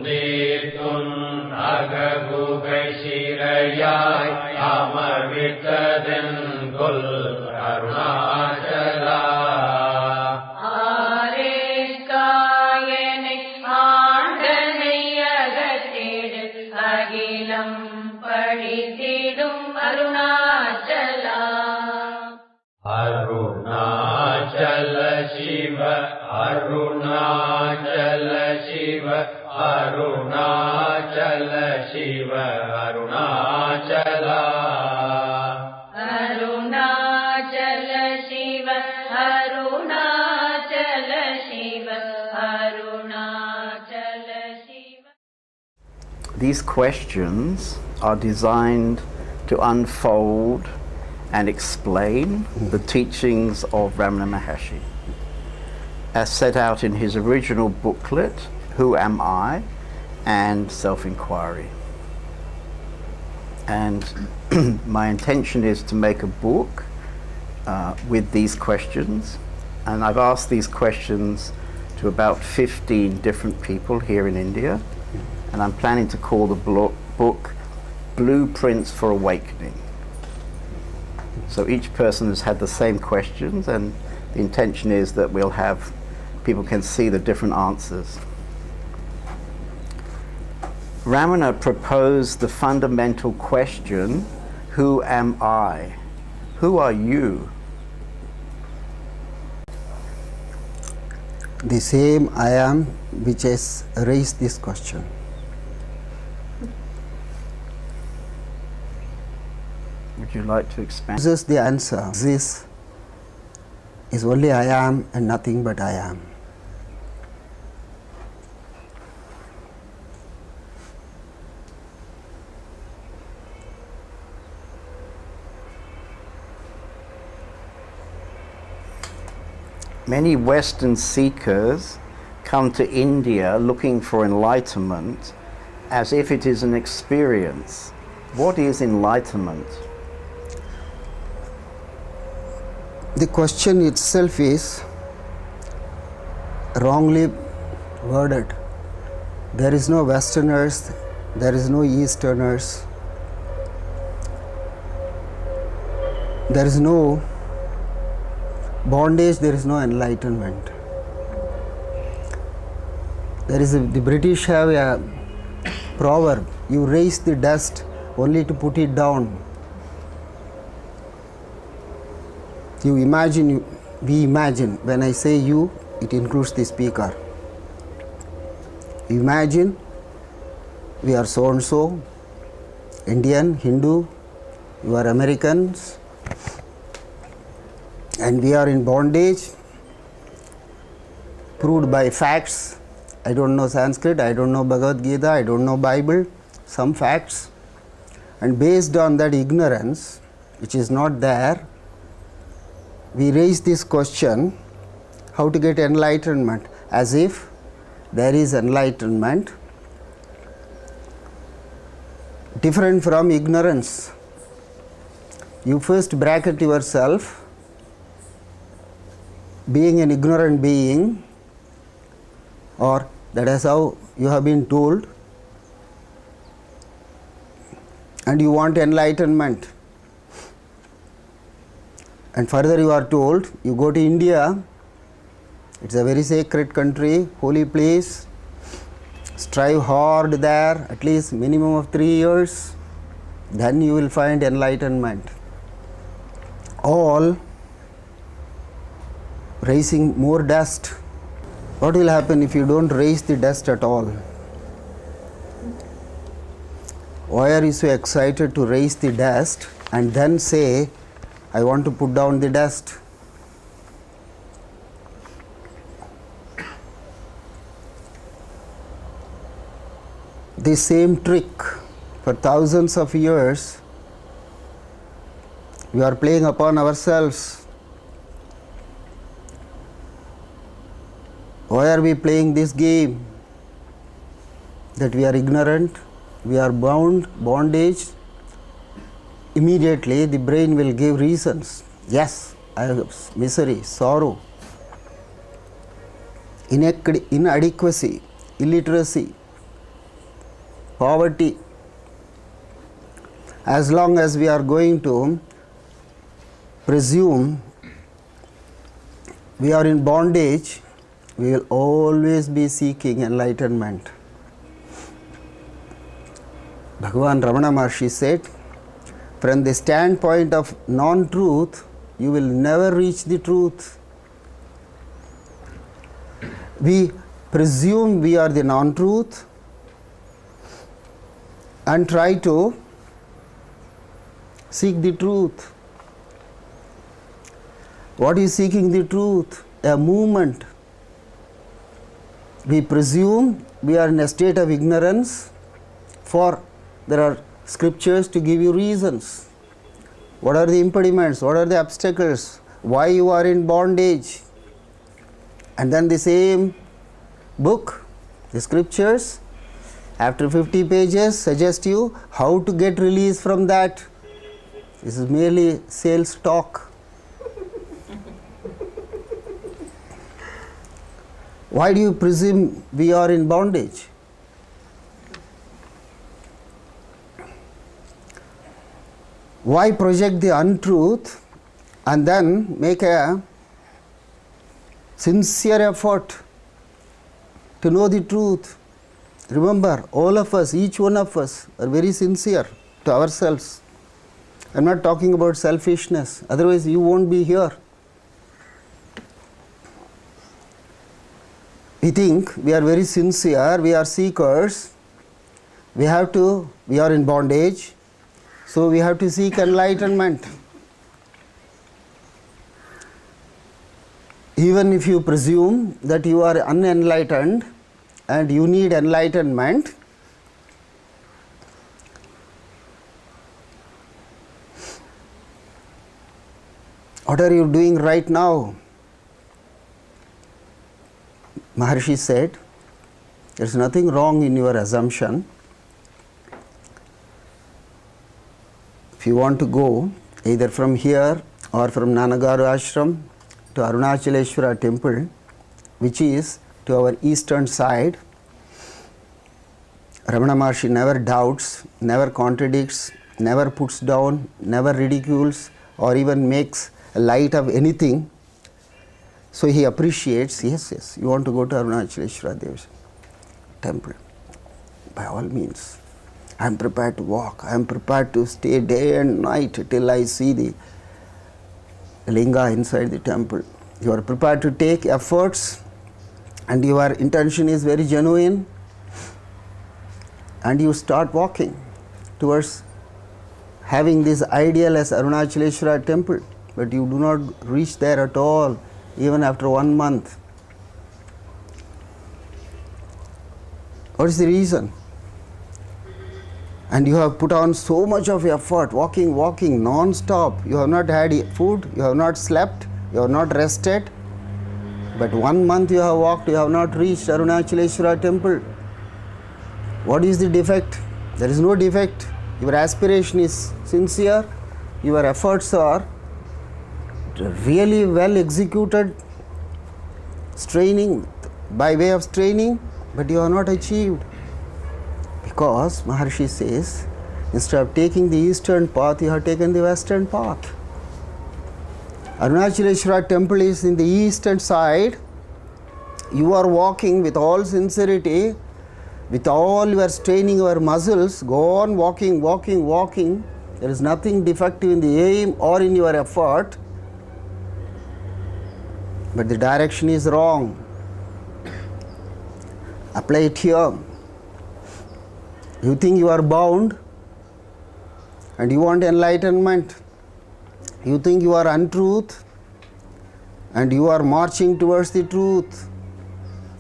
தீர்த்துன் அககுகை சிறையாய் அமர்வித்ததென் கொல் அருணாச்சலா. ஆரேஸ்காயனை ஆண்டனை அகத்திடு அகிலம் பழித்திடும் அருணாச்சலா. அருணாச்சல சிவ அருணாச்சல சிவ அருணாச்சல சிவ அருணாச்சலா. அருணாச்சல சிவ அருணாச்சல சிவ அருணாச்சல சிவ. These questions are designed to unfold and explain the teachings of Ramana Maharshi, as set out in his original booklet, Who Am I? And Self-Inquiry. And my intention is to make a book with these questions, and I've asked these questions to about 15 different people here in India, and I'm planning to call the book Blueprints for Awakening. So each person has had the same questions, and the intention is that we'll have people can see the different answers. Ramana proposed the fundamental question, who am I? Who are you? The same I am which has raised this question. Would you like to expand? This is the answer. This is only I am and nothing but I am. Many Western seekers come to India looking for enlightenment as if it is an experience. What is enlightenment? The question itself is wrongly worded. There is no Westerners, there is no Easterners, there is no bondage, there is no enlightenment. The British have a proverb, you raise the dust only to put it down. You imagine, we imagine, when I say you, it includes the speaker. Imagine we are so and so, Indian, Hindu, you are Americans, and we are in bondage, proved by facts. I don't know Sanskrit, I don't know Bhagavad Gita, I don't know Bible, some facts. And based on that ignorance, which is not there, we raise this question, how to get enlightenment, as if there is enlightenment different from ignorance. You first bracket yourself being an ignorant being, or that is how you have been told, and you want enlightenment. And further you are told, you go to India, it's a very sacred country, holy place, strive hard there, at least minimum of 3 years, then you will find enlightenment. All raising more dust. What will happen if you don't raise the dust at all? Why are you so excited to raise the dust and then say, I want to put down the dust? The same trick for thousands of years we are playing upon ourselves. Why are we playing this game? That we are ignorant, we are bondage. Immediately the brain will give reasons. Yes, I have misery, sorrow, inadequacy, illiteracy, poverty. As long as we are going to presume we are in bondage, we will always be seeking enlightenment. Bhagavan Ramana Maharshi said, from the standpoint of non-truth, you will never reach the truth. We presume we are the non-truth and try to seek the truth. What is seeking the truth? A movement. We presume we are in a state of ignorance, for there are scriptures to give you reasons. What are the impediments? What are the obstacles? Why you are in bondage? And then the same book, the scriptures, after 50 pages, suggest you how to get release from that. This is merely sales talk. Why do you presume we are in bondage? Why project the untruth and then make a sincere effort to know the truth? Remember, all of us, each one of us, are very sincere to ourselves. I am not talking about selfishness, otherwise you won't be here. We think we are very sincere, we are seekers, we are in bondage, so we have to seek enlightenment. Even if you presume that you are unenlightened and you need enlightenment, what are you doing right now? Maharshi said, there is nothing wrong in your assumption. If you want to go either from here or from Nanagaru Ashram to Arunachaleshwara temple, which is to our eastern side, Ramana Maharshi never doubts, never contradicts, never puts down, never ridicules or even makes light of anything. So he appreciates, yes, you want to go to Arunachaleshwara Deva's temple. By all means, I am prepared to walk, I am prepared to stay day and night till I see the linga inside the temple. You are prepared to take efforts and your intention is very genuine, and you start walking towards having this ideal as Arunachaleshwara temple, but you do not reach there at all, even after 1 month. What is the reason? And you have put on so much of effort, walking non-stop. You have not had food, you have not slept, you have not rested. But 1 month you have walked, you have not reached Arunachaleshwara temple. What is the defect? There is no defect. Your aspiration is sincere, your efforts are really well executed, straining, by way of straining, but you have not achieved. Because Maharshi says, instead of taking the eastern path, you have taken the western path. Arunachaleshwara temple is in the eastern side. You are walking with all sincerity, with all your straining your muscles, go on walking. There is nothing defective in the aim or in your effort, but the direction is wrong. Apply it here. You think you are bound and you want enlightenment. You think you are untruth and you are marching towards the truth.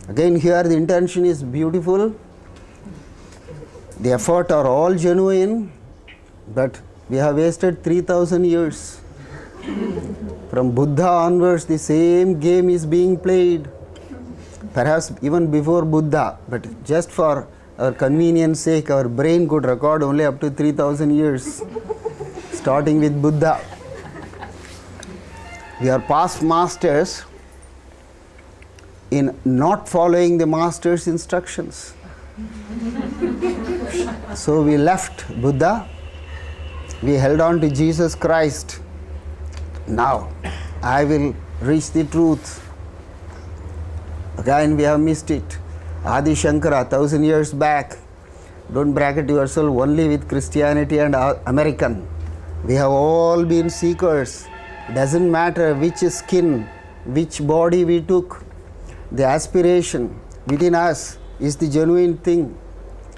Again, here the intention is beautiful. The effort are all genuine, but we have wasted 3000 years. From Buddha onwards, the same game is being played. Perhaps even before Buddha, but just for our convenience sake, our brain could record only up to 3000 years, starting with Buddha. We are past masters in not following the master's instructions. So we left Buddha, we held on to Jesus Christ. Now I will reach the truth. Again we have missed it. Adi Shankara, 1000 years back. Don't bracket yourself only with Christianity and American. We have all been seekers. Doesn't matter which skin, which body we took. The aspiration within us is the genuine thing.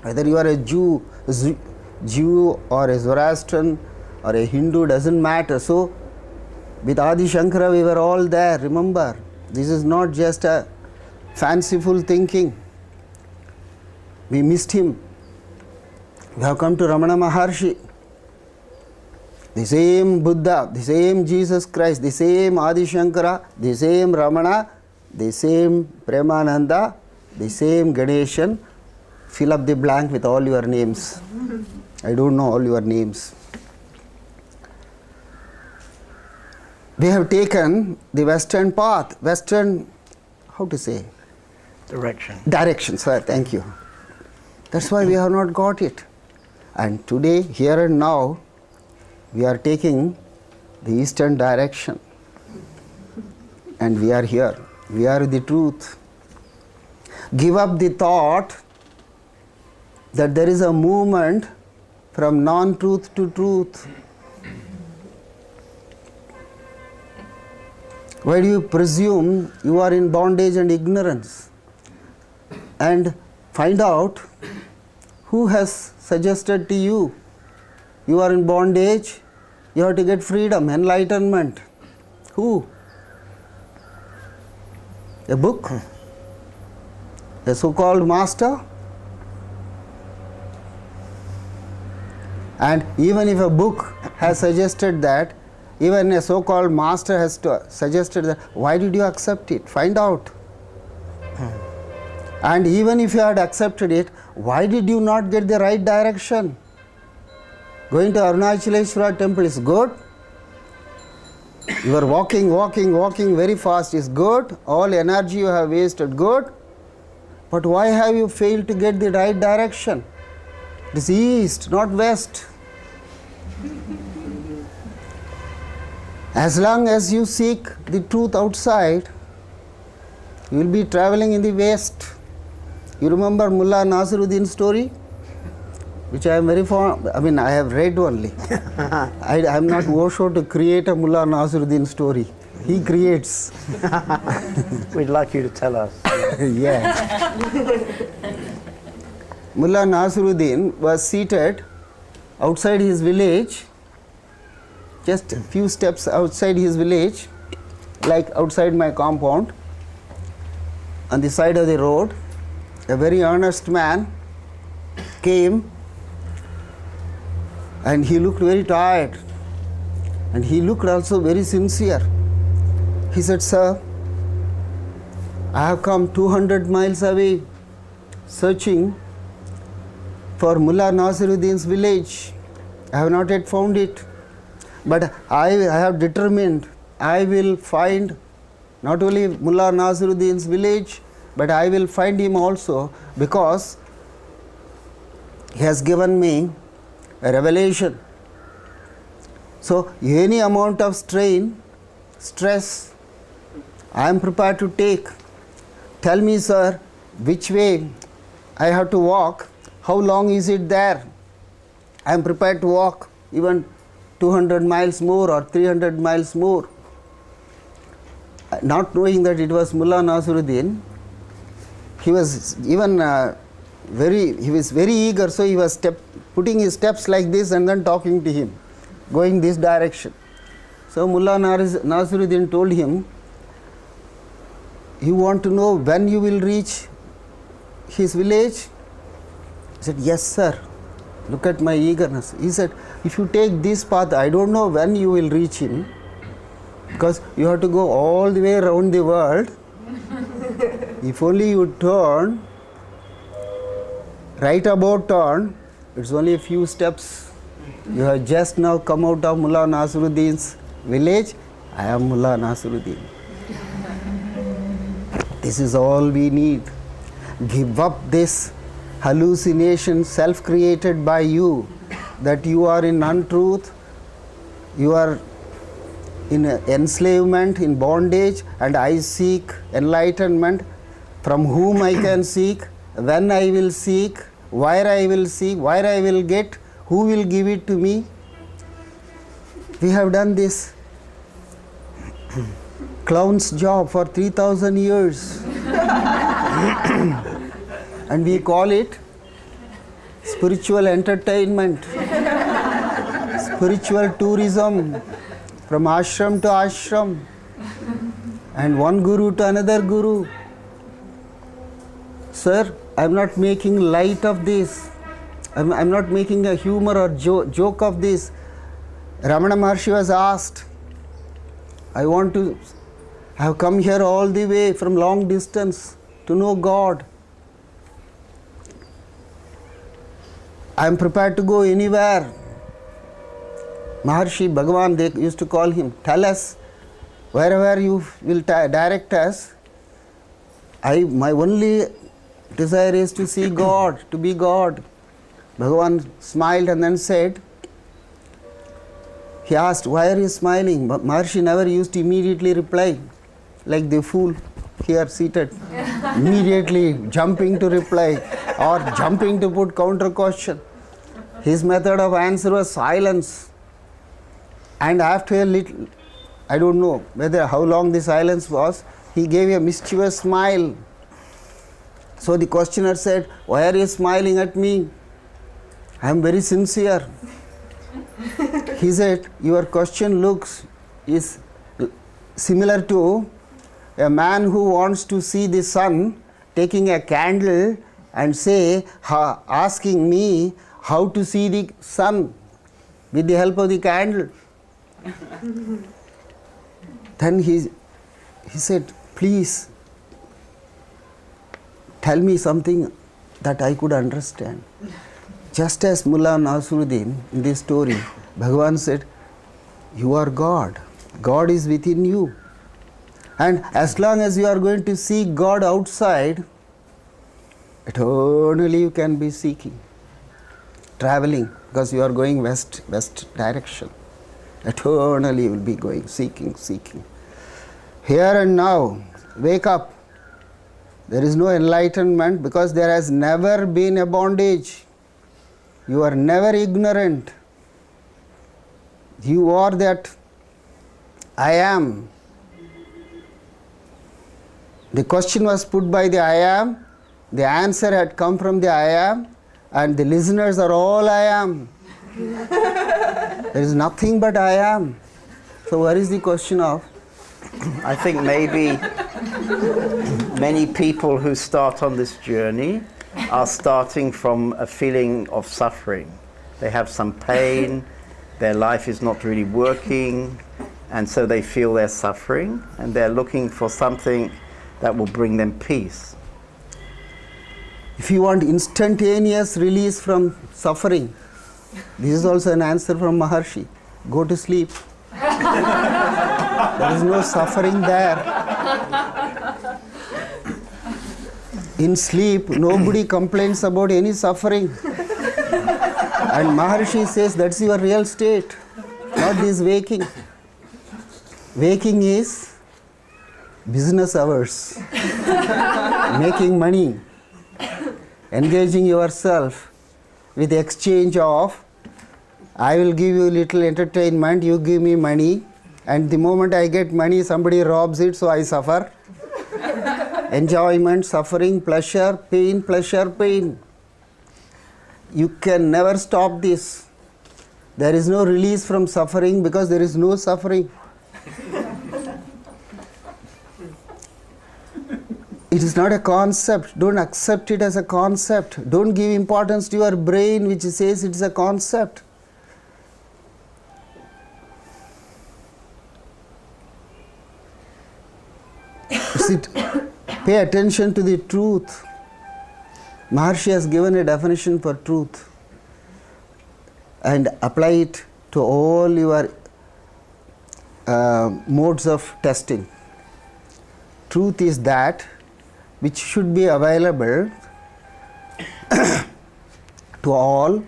Whether you are a Jew or a Zoroastrian or a Hindu, doesn't matter. So with Adi Shankara we were all there. Remember, this is not just a fanciful thinking. We missed him. We have come to Ramana Maharshi. The same Buddha, the same Jesus Christ, the same Adi Shankara, the same Ramana, the same Premananda, the same Ganesan. Fill up the blank with all your names. I don't know all your names. We have taken the Western path, Western, how to say? Direction, sir, thank you. That's why we have not got it. And today, here and now, we are taking the Eastern direction. And we are here. We are the truth. Give up the thought that there is a movement from non-truth to truth. Why do you presume you are in bondage and ignorance? And find out who has suggested to you you are in bondage, you have to get freedom, enlightenment. Who? A book? A so-called master? And even if a book has suggested that, even a so-called master has suggested that, why did you accept it? Find out. And even if you had accepted it, why did you not get the right direction? Going to Arunachaleshwara temple is good. You are walking very fast is good. All energy you have wasted, good. But why have you failed to get the right direction? It is east, not west. As long as you seek the truth outside, you will be traveling in the west. You remember Mullah Nasiruddin's story? Which I am very fond, I have read only. I am not Osho to create a Mullah Nasiruddin story. He creates. We'd like you to tell us. Yeah. Mullah Nasiruddin was seated outside his village, just a few steps outside his village, like outside my compound, on the side of the road. A very earnest man came and he looked very tired and he looked also very sincere. He said, "Sir, I have come 200 miles away searching for Mullah Nasiruddin's village. I have not yet found it. But I have determined I will find not only Mullah Nasiruddin's village, but I will find him also, because he has given me a revelation. So any amount of strain, stress, I am prepared to take. Tell me, sir, which way I have to walk, how long is it there? I am prepared to walk even 200 miles more or 300 miles more." Not knowing that it was Mullah Nasiruddin, he was even very eager, so he was putting his steps like this and then talking to him, going this direction. So Mullah Nasiruddin told him, "You want to know when you will reach his village?" He said, "Yes, sir. Look at my eagerness." He said, "If you take this path, I don't know when you will reach him, because you have to go all the way around the world. If only you turn, right about turn, it's only a few steps. You have just now come out of Mullah Nasiruddin's village. I am Mullah Nasiruddin." This is all we need. Give up this hallucination self-created by you, that you are in untruth, you are in enslavement, in bondage, and I seek enlightenment. From whom I can seek, when I will seek, where I will seek, where I will get, who will give it to me. We have done this clown's job for 3,000 years. And we call it spiritual entertainment, spiritual tourism, from ashram to ashram, and one guru to another guru. Sir, I am not making light of this. I am not making a humor or joke of this. Ramana Maharshi was asked, I have come here all the way from long distance to know God. I am prepared to go anywhere. Maharshi, Bhagavan, they used to call him, tell us, wherever you will direct us. My only desire is to see God, to be God. Bhagavan smiled and then said, he asked, why are you smiling? But Maharshi never used to immediately reply, like the fool here seated, immediately jumping to reply or jumping to put counter question. His method of answer was silence. And after a little, I don't know how long the silence was, he gave a mischievous smile. So the questioner said, why are you smiling at me? I am very sincere. He said, your question is similar to a man who wants to see the sun taking a candle and asking me how to see the sun with the help of the candle. Then he said, please tell me something that I could understand. Just as Mullah Nasruddin in this story, Bhagavan said, you are God. God is within you. And as long as you are going to seek God outside, eternally you can be seeking, traveling, because you are going west direction. Eternally you will be going, seeking. Here and now, wake up. There is no enlightenment because there has never been a bondage. You are never ignorant. You are that I am. The question was put by the I am, the answer had come from the I am, and the listeners are all I am. There is nothing but I am. So where is the question of? I think maybe many people who start on this journey are starting from a feeling of suffering. They have some pain, their life is not really working, and so they feel they're suffering, and they're looking for something that will bring them peace. If you want instantaneous release from suffering, this is also an answer from Maharshi. Go to sleep. There is no suffering there. In sleep, nobody complains about any suffering. And Maharshi says that's your real state, not this waking. Waking is business hours, making money, engaging yourself with exchange of, I will give you little entertainment, you give me money, and the moment I get money, somebody robs it, so I suffer. Enjoyment, suffering, pleasure, pain, pleasure, pain. You can never stop this. There is no release from suffering because there is no suffering. It is not a concept. Don't accept it as a concept. Don't give importance to your brain which says it is a concept. Pay attention to the truth. Maharshi has given a definition for truth and apply it to all your modes of testing. Truth is that which should be available to all,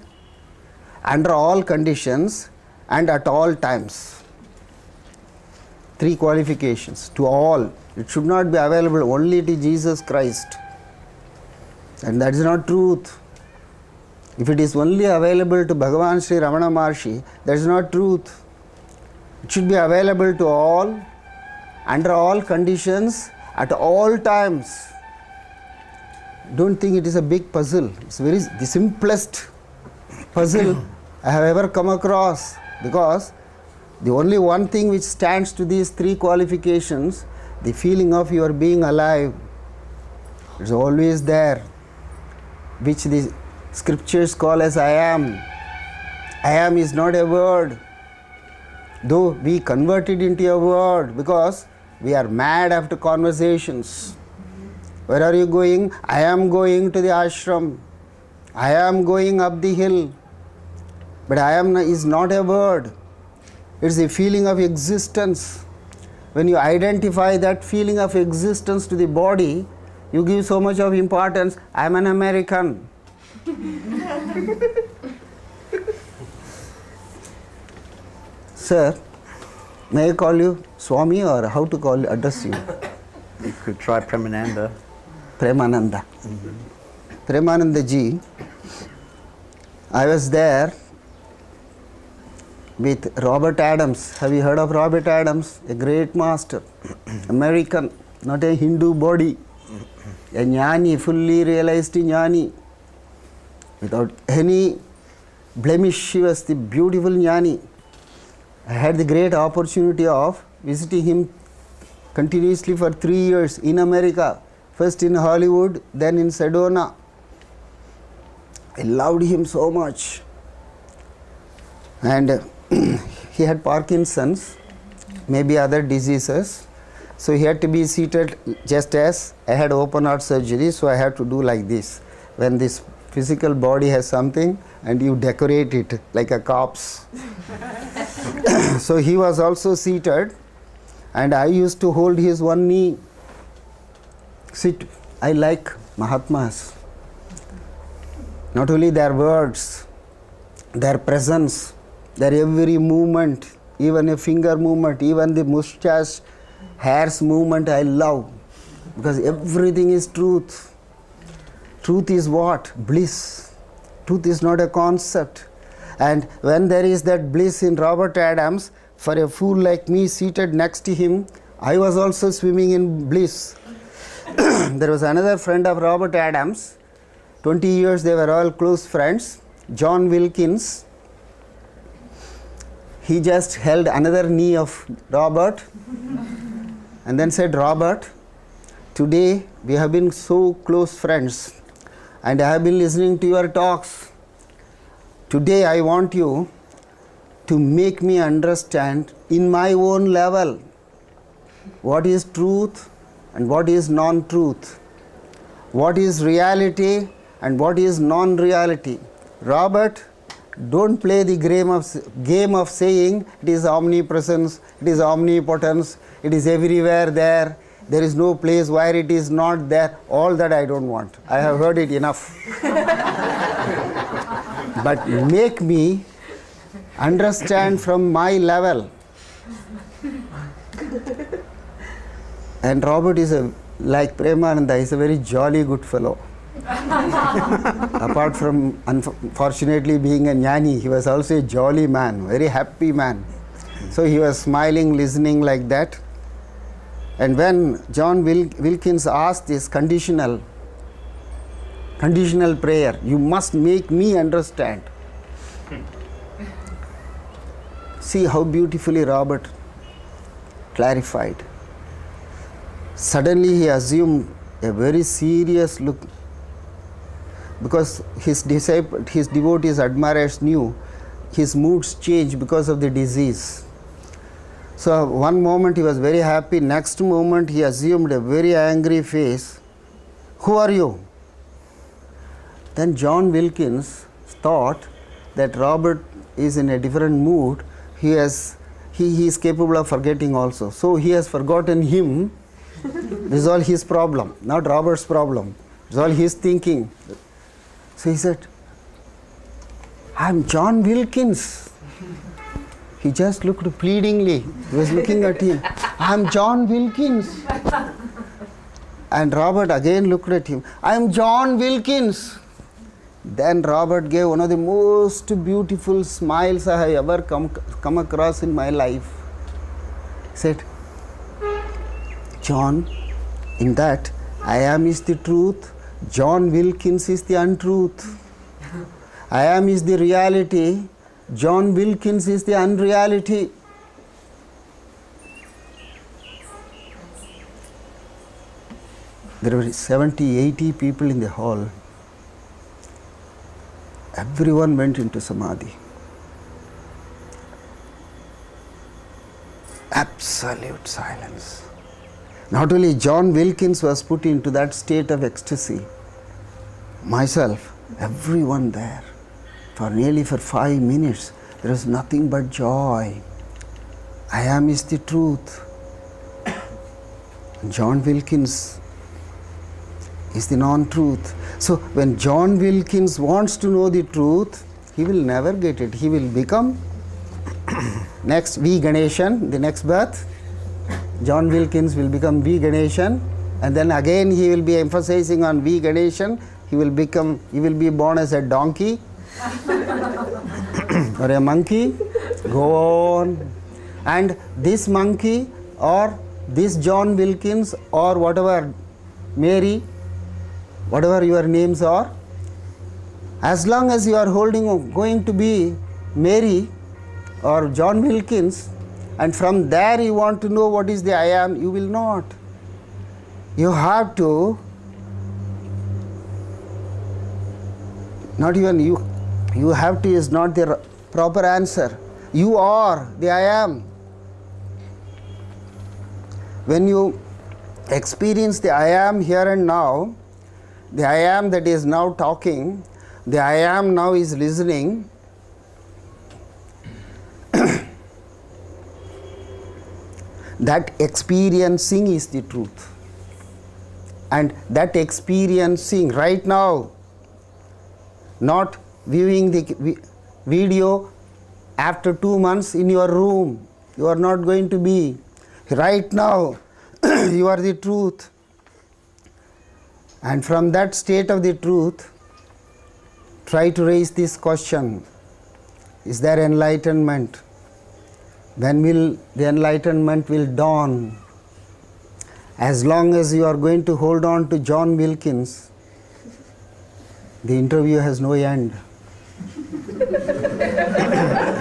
under all conditions, and at all times. 3 qualifications. To all. It should not be available only to Jesus Christ. And that is not truth. If it is only available to Bhagavan Sri Ramana Maharshi, that is not truth. It should be available to all, under all conditions, at all times. Don't think it is a big puzzle. It's the simplest puzzle I have ever come across, because the only one thing which stands to these 3 qualifications, the feeling of your being alive, is always there, which the scriptures call as I am. I am is not a word, though we convert it into a word because we are mad after conversations. Where are you going? I am going to the ashram. I am going up the hill. But I am is not a word. It's a feeling of existence. When you identify that feeling of existence to the body, you give so much of importance. I am an American. Sir, may I call you Swami, or how to address you? You could try Premananda. Premananda. Premananda ji, I was there with Robert Adams. Have you heard of Robert Adams? A great master, American, not a Hindu body, a jnani, fully realized jnani, without any blemish. He was the beautiful jnani. I had the great opportunity of visiting him continuously for 3 years in America, first in Hollywood, then in Sedona. I loved him so much. And he had Parkinson's, maybe other diseases. So he had to be seated, just as I had open heart surgery, so I had to do like this. When this physical body has something and you decorate it like a corpse. So he was also seated, and I used to hold his one knee. Sit. I like Mahatmas. Not only their words, their presence, their every movement, even a finger movement, even the mustache, hair's movement, I love. Because everything is truth. Truth is what? Bliss. Truth is not a concept. And when there is that bliss in Robert Adams, for a fool like me seated next to him, I was also swimming in bliss. There was another friend of Robert Adams. 20 years they were all close friends. John Wilkins. He just held another knee of Robert and then said, Robert, today we have been so close friends and I have been listening to your talks. Today I want you to make me understand in my own level what is truth and what is non-truth, what is reality and what is non-reality. Robert, don't play the game of saying it is omnipresence, it is omnipotence, it is everywhere there, there is no place where it is not there. All that I don't want. I have heard it enough. But make me understand from my level. And Robert is like Premananda, he is a very jolly good fellow. Apart from unfortunately being a jnani, he was also a jolly man, very happy man. So he was smiling, listening like that. And when John Wilkins asked this conditional prayer, you must make me understand. See how beautifully Robert clarified. Suddenly he assumed a very serious look, because his devotees, admirers knew his moods changed because of the disease. So one moment he was very happy, next moment he assumed a very angry face. Who are you? Then John Wilkins thought that Robert is in a different mood. He is capable of forgetting also. So he has forgotten him. This is all his problem, not Robert's problem. It's all his thinking. So he said, I'm John Wilkins. He just looked pleadingly. He was looking at him. I'm John Wilkins. And Robert again looked at him. I'm John Wilkins. Then Robert gave one of the most beautiful smiles I have ever come across in my life. He said, John, in that I am is the truth, John Wilkins is the untruth. I am is the reality, John Wilkins is the unreality. There were 70, 80 people in the hall. Everyone went into samadhi. Absolute silence. Not only John Wilkins was put into that state of ecstasy, myself, everyone there, for 5 minutes, there was nothing but joy. I am is the truth. John Wilkins is the non-truth. So when John Wilkins wants to know the truth, he will never get it. He will become next V Ganeshan, the next birth. John Wilkins will become V Ganeshan, and then again he will be emphasizing on V Ganeshan. He will be born as a donkey or a monkey. Go on. And this monkey or this John Wilkins or whatever, Mary, whatever your names are, as long as you are going to be Mary or John Wilkins, and from there you want to know what is the I am, you will not. You have to, not even you have to is not the proper answer. You are the I am. When you experience the I am here and now, the I am that is now talking, the I am now is listening, that experiencing is the truth. And that experiencing right now, not viewing the video after 2 months in your room, you are not going to be. Right now, you are the truth. And from that state of the truth, try to raise this question: is there enlightenment? When will the enlightenment will dawn? As long as you are going to hold on to John Wilkins, the interview has no end.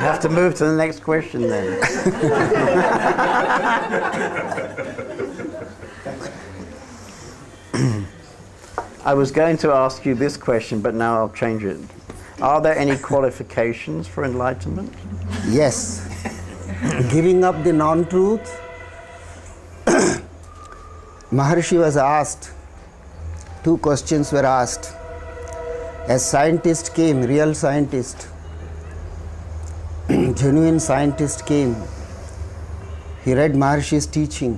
Have to move to the next question then. I was going to ask you this question, but now I'll change it. Are there any qualifications for enlightenment? Yes. Giving up the non-truth. Maharshi was asked, 2 questions were asked. A scientist came, real scientist, genuine scientist came. He read Maharshi's teaching.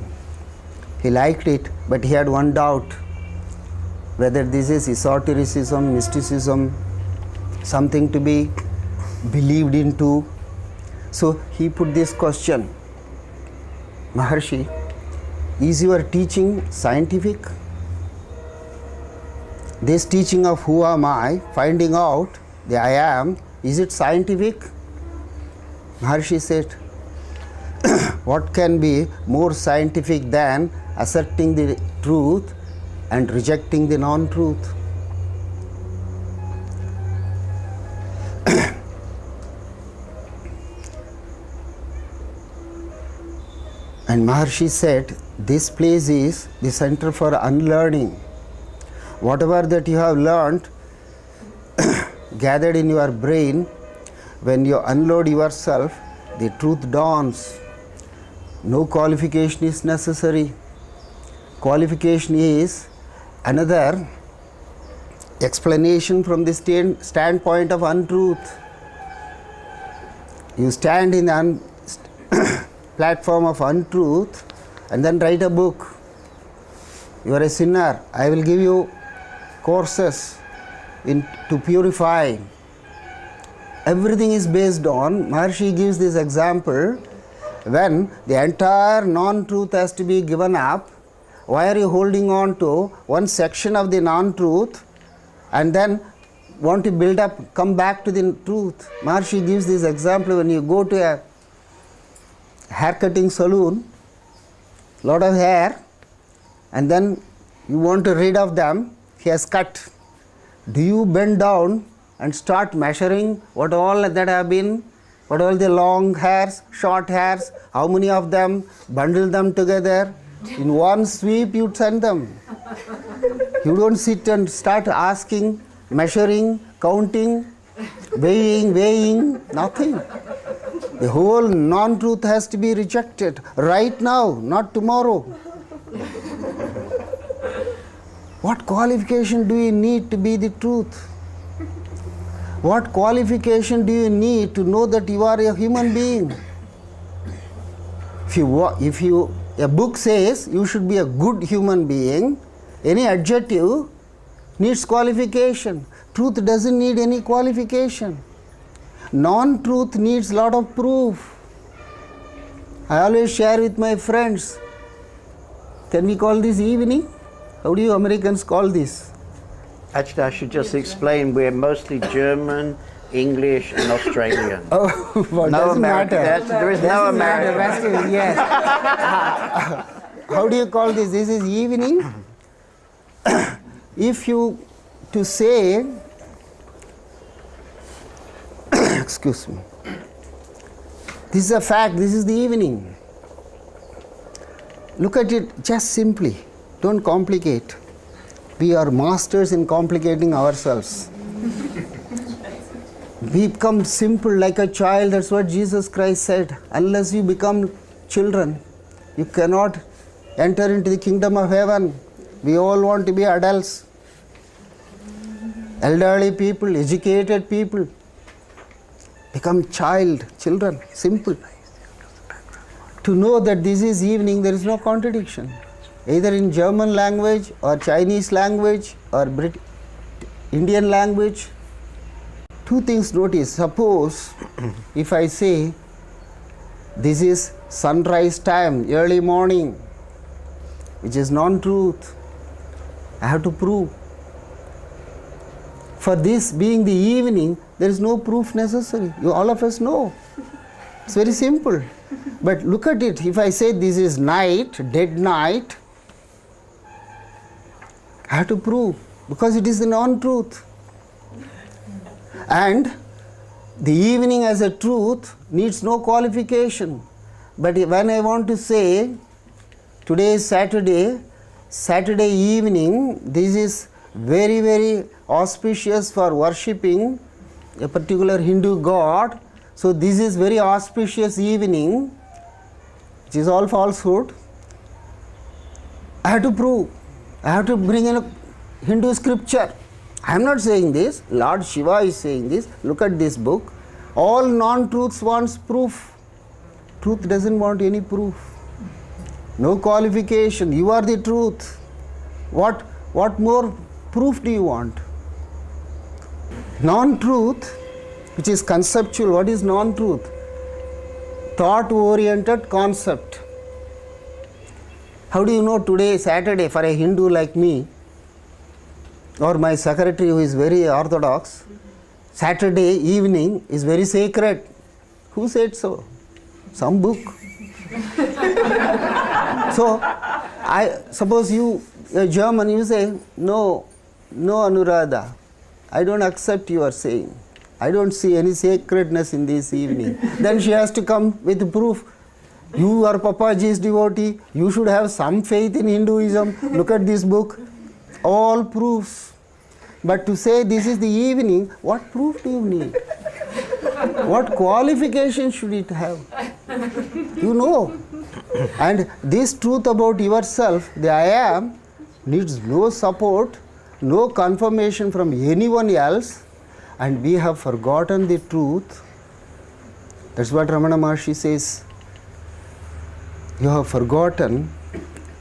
He liked it, but he had one doubt, whether this is esotericism, mysticism, something to be believed into. So he put this question: Maharshi, is your teaching scientific? This teaching of who am I, finding out the I am, is it scientific? Maharshi said, what can be more scientific than asserting the truth and rejecting the non-truth? And Maharshi said, this place is the center for unlearning. Whatever that you have learned, gathered in your brain, when you unload yourself, the truth dawns. No qualification is necessary. Qualification is another explanation from the standpoint of untruth. You stand in the platform of untruth and then write a book. You are a sinner. I will give you courses to purify. Everything is based on, Maharshi gives this example, when the entire non-truth has to be given up, why are you holding on to one section of the non-truth and then want to build up, come back to the truth? Maharshi gives this example when you go to a haircutting salon, lot of hair, and then you want to rid of them, he has cut. Do you bend down and start measuring what all that have been, what all the long hairs, short hairs, how many of them, bundle them together, in one sweep you send them. You don't sit and start asking, measuring, counting, weighing, nothing. The whole non-truth has to be rejected right now, not tomorrow. What qualification do you need to be the truth? What qualification do you need to know that you are a human being? If a book says you should be a good human being, any adjective needs qualification. Truth doesn't need any qualification. Non-truth needs a lot of proof. I always share with my friends. Can we call this evening? How do you Americans call this? Actually, I should just explain, we're mostly German, English and Australian. Oh, well, No doesn't American. matter. There is no American. Western, yes. How do you call this? This is evening. If you to say, excuse me, this is a fact, this is the evening. Look at it just simply. Don't complicate. We are masters in complicating ourselves. We become simple like a child. That's what Jesus Christ said. Unless you become children, you cannot enter into the kingdom of heaven. We all want to be adults, elderly people, educated people. Become children, simple. To know that this is evening, there is no contradiction. Either in German language or Chinese language or Indian language. Two things notice. Suppose if I say this is sunrise time, early morning, which is non-truth, I have to prove. For this being the evening, there is no proof necessary. All of us know. It's very simple. But look at it. If I say this is night, dead night, I have to prove because it is the non-truth. And the evening as a truth needs no qualification. But when I want to say today is Saturday evening, this is very, very auspicious for worshipping a particular Hindu god. So this is very auspicious evening, which is all falsehood. I have to prove. I have to bring in a Hindu scripture. I am not saying this. Lord Shiva is saying this. Look at this book. All non-truths wants proof. Truth doesn't want any proof. No qualification. You are the truth. What more proof do you want? Non-truth, which is conceptual. What is non-truth? Thought-oriented concept. How do you know today is Saturday for a Hindu like me or my secretary who is very orthodox? Saturday evening is very sacred. Who said so? Some book. So, I suppose you, a German, you say, no Anuradha, I don't accept your saying. I don't see any sacredness in this evening. Then she has to come with proof. You are Papaji's devotee, you should have some faith in Hinduism. Look at this book. All proofs. But to say this is the evening, what proof do you need? What qualification should it have? You know. And this truth about yourself, the I am, needs no support, no confirmation from anyone else, and we have forgotten the truth. That's what Ramana Maharshi says. You have forgotten,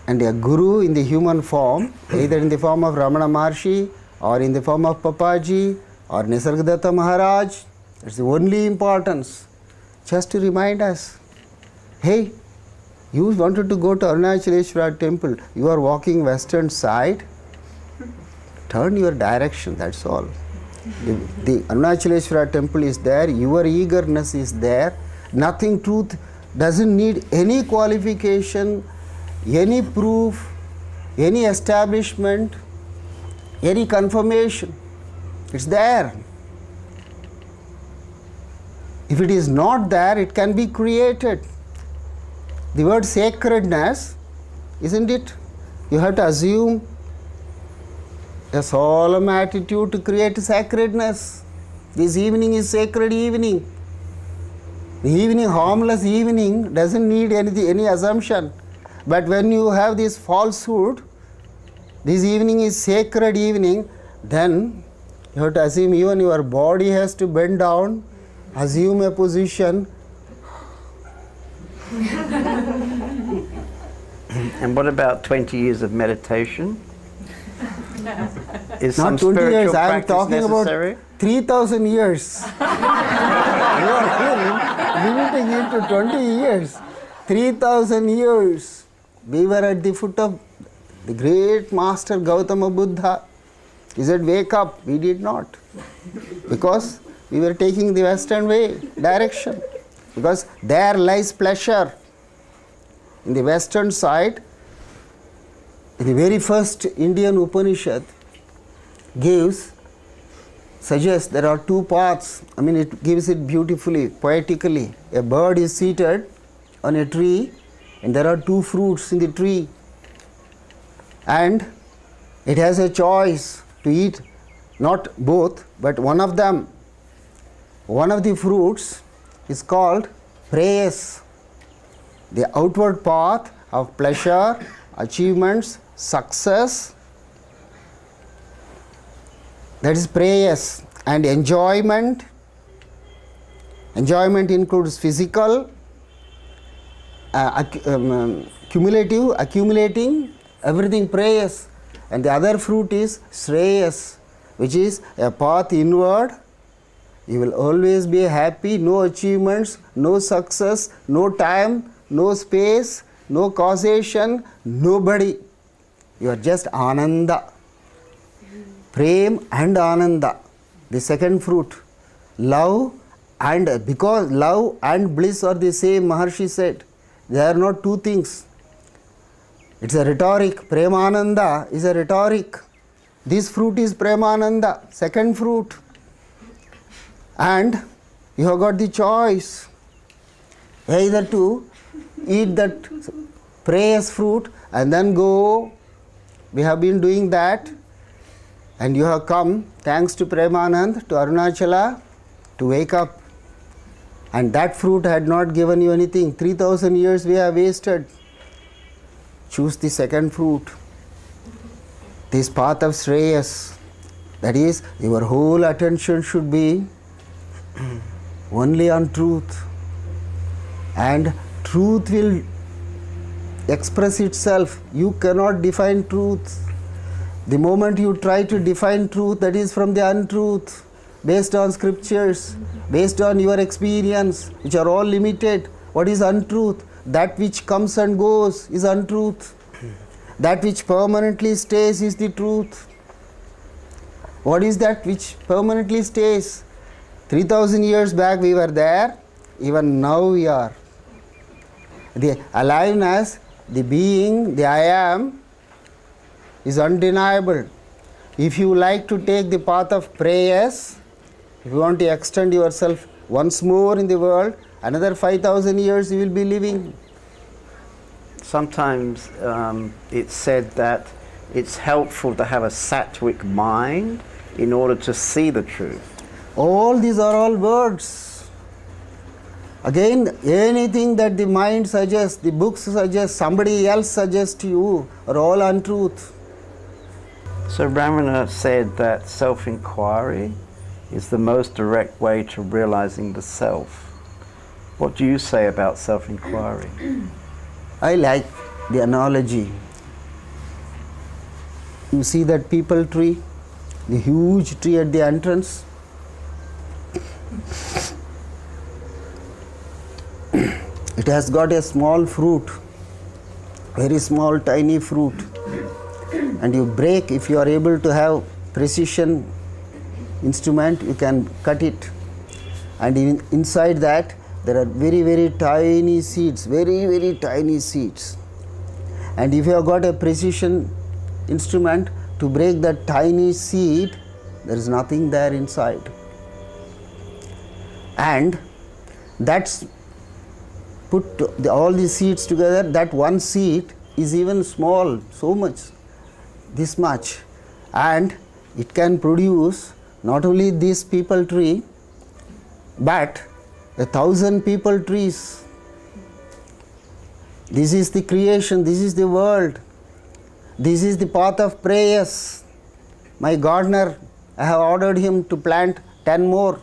and a guru in the human form, either in the form of Ramana Maharshi or in the form of Papaji or Nisargadatta Maharaj. It's the only importance. Just to remind us, hey, you wanted to go to Arunachaleshwara temple, you are walking western side, turn your direction, that's all. The Arunachaleshwara temple is there, your eagerness is there, nothing, truth doesn't need any qualification, any proof, any establishment, any confirmation. It's there. If it is not there, it can be created. The word sacredness, isn't it? You have to assume a solemn attitude to create sacredness. This evening is sacred evening. The evening, harmless evening, doesn't need any assumption. But when you have this falsehood, this evening is sacred evening, then you have to assume even your body has to bend down, assume a position. And what about 20 years of meditation? Is Not some 20 years, spiritual I am practice talking necessary? about 3,000 years. You are here limiting it to 20 years. 3,000 years. We were at the foot of the great master Gautama Buddha. He said, wake up. We did not. Because we were taking the western way, direction. Because there lies pleasure. In the western side, in the very first Indian Upanishad suggests there are two paths. I mean, it gives it beautifully, poetically. A bird is seated on a tree and there are two fruits in the tree. And it has a choice to eat not both, but one of them. One of the fruits is called prayas, the outward path of pleasure, achievements, success. That is prayas. And enjoyment. Enjoyment includes physical, cumulative, accumulating, everything prayas. And the other fruit is shreyas, which is a path inward. You will always be happy, no achievements, no success, no time, no space, no causation, nobody. You are just Ananda. Prem and Ananda. The second fruit. Love, and because love and bliss are the same, Maharshi said. They are not two things. It's a rhetoric. Premananda is a rhetoric. This fruit is Premananda, second fruit. And you have got the choice either to eat that prayas fruit and then go. We have been doing that, and you have come, thanks to Premanand, to Arunachala to wake up. And that fruit had not given you anything. 3,000 years we have wasted. Choose the second fruit. This path of Shreyas, that is, your whole attention should be only on truth. And truth will express itself. You cannot define truth. The moment you try to define truth, that is from the untruth, based on scriptures, based on your experience, which are all limited. What is untruth? That which comes and goes is untruth. That which permanently stays is the truth. What is that which permanently stays? 3,000 years back we were there, even now we are. The aliveness, the being, the I am, is undeniable. If you like to take the path of prayers, if you want to extend yourself once more in the world, another 5,000 years you will be living. Sometimes it's said that it's helpful to have a sattvic mind in order to see the truth. All these are all words. Again, anything that the mind suggests, the books suggest, somebody else suggests to you, are all untruth. So Ramana said that self-inquiry is the most direct way to realizing the self. What do you say about self-inquiry? I like the analogy. You see that peepal tree, The huge tree at the entrance. It has got a small fruit, very small, tiny fruit. And you break, if you are able to have precision instrument, you can cut it. And inside that, there are very, very tiny seeds, very, very tiny seeds. And if you have got a precision instrument to break that tiny seed, there is nothing there inside. And that's put all the seeds together, that one seed is even small, so much, this much. And it can produce not only this peepal tree, but 1,000 peepal trees. This is the creation, this is the world. This is the path of prayers. My gardener, I have ordered him to plant 10 more.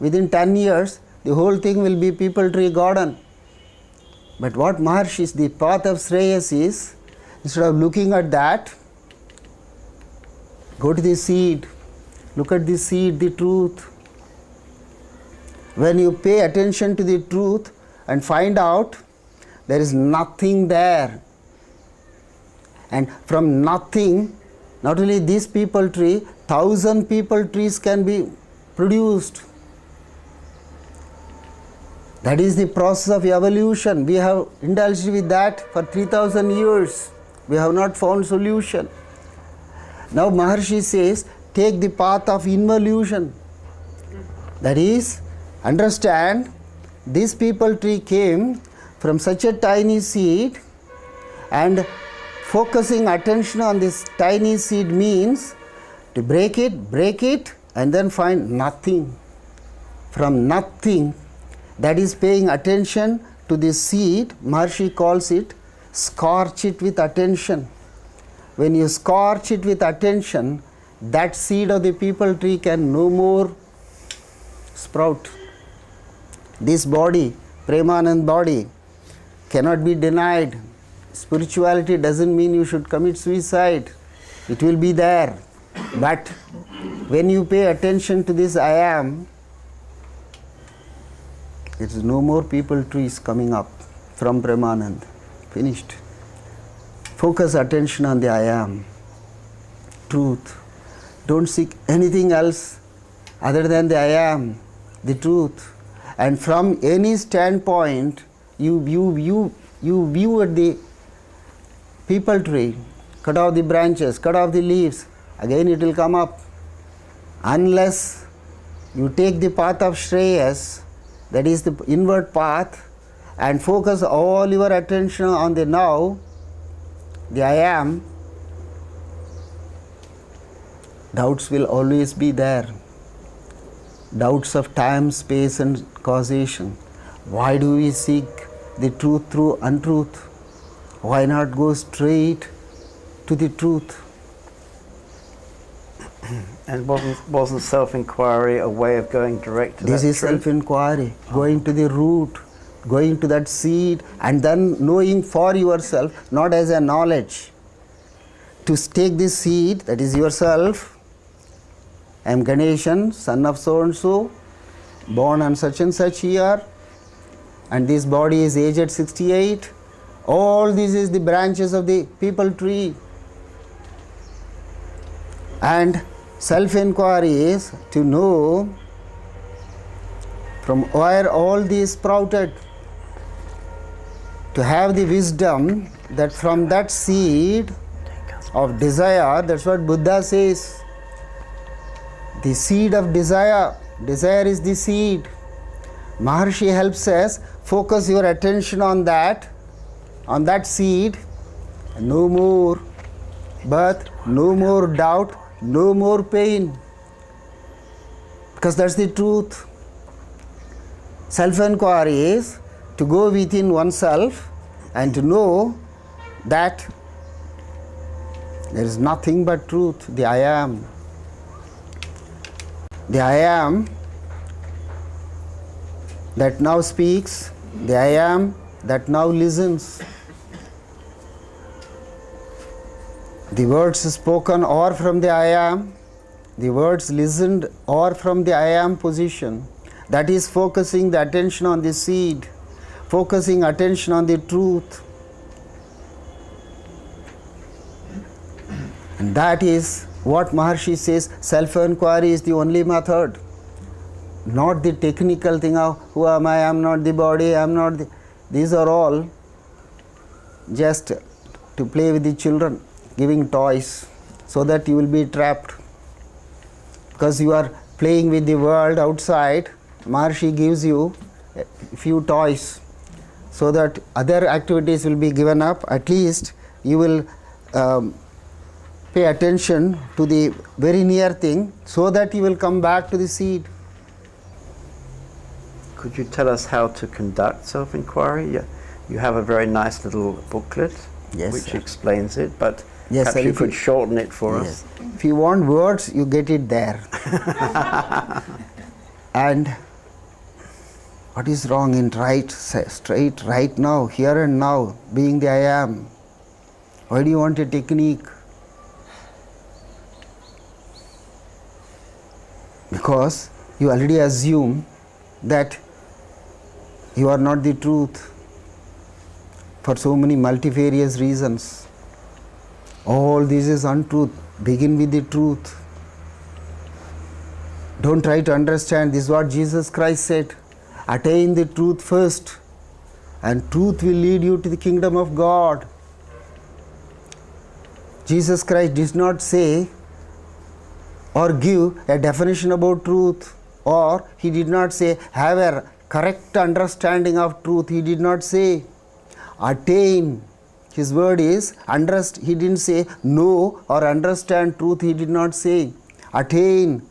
Within 10 years, the whole thing will be peepal tree garden. But what Maharshi, the path of Shreyas is, instead of looking at that, go to the seed, look at the seed, the truth. When you pay attention to the truth and find out there is nothing there, and from nothing, not only this peepal tree, 1,000 peepal trees can be produced. That is the process of evolution. We have indulged with that for 3,000 years. We have not found solution. Now Maharshi says, take the path of involution. That is, understand, this peepal tree came from such a tiny seed, and focusing attention on this tiny seed means to break it, and then find nothing. From nothing, that is paying attention to this seed, Maharshi calls it, scorch it with attention. When you scorch it with attention, that seed of the peepal tree can no more sprout. This body, Premanand body, cannot be denied. Spirituality doesn't mean you should commit suicide. It will be there. But when you pay attention to this I am, there is no more peepal trees coming up from Premanand. Finished. Focus attention on the I am, truth. Don't seek anything else other than the I am, the truth. And from any standpoint, you view at the peepal tree, cut off the branches, cut off the leaves, again it will come up. Unless you take the path of Shreyas, that is the inward path, and focus all your attention on the now, the I am, doubts will always be there. Doubts of time, space and causation. Why do we seek the truth through untruth? Why not go straight to the truth? And wasn't self-inquiry a way of going direct to that truth? This is self-inquiry, going to the root, going to that seed, and then knowing for yourself, not as a knowledge. To take this seed, that is yourself. I am Ganesan, son of so and so, born on such and such year, and this body is aged 68. All this is the branches of the peepal tree. And self-inquiry is to know from where all these sprouted, to have the wisdom that from that seed of desire, that's what Buddha says, the seed of desire, desire is the seed. Maharshi helps us focus your attention on that seed, no more birth, no more doubt, no more pain, because that's the truth. Self-inquiry is to go within oneself and to know that there is nothing but truth, the I am. The I am that now speaks, the I am that now listens. The words spoken are from the I am, the words listened or from the I am position, that is focusing the attention on the seed, focusing attention on the truth. And that is what Maharshi says, self-inquiry is the only method. Not the technical thing of who am I am not the body, I am not the... These are all just to play with the children, giving toys so that you will be trapped. Because you are playing with the world outside, Maharshi gives you a few toys so that other activities will be given up. At least you will pay attention to the very near thing so that you will come back to the seed. Could you tell us how to conduct self-inquiry? You have a very nice little booklet which explains it, but perhaps you could shorten it for us. If you want words, you get it there. And what is wrong in straight, right now, here and now, being the I am? Why do you want a technique? Because you already assume that you are not the truth for so many multifarious reasons. All this is untruth. Begin with the truth. Don't try to understand. This is what Jesus Christ said. Attain the truth first, and truth will lead you to the kingdom of God. Jesus Christ did not say or give a definition about truth, or he did not say have a correct understanding of truth. He did not say attain. His word is he didn't say know or understand truth. He did not say attain.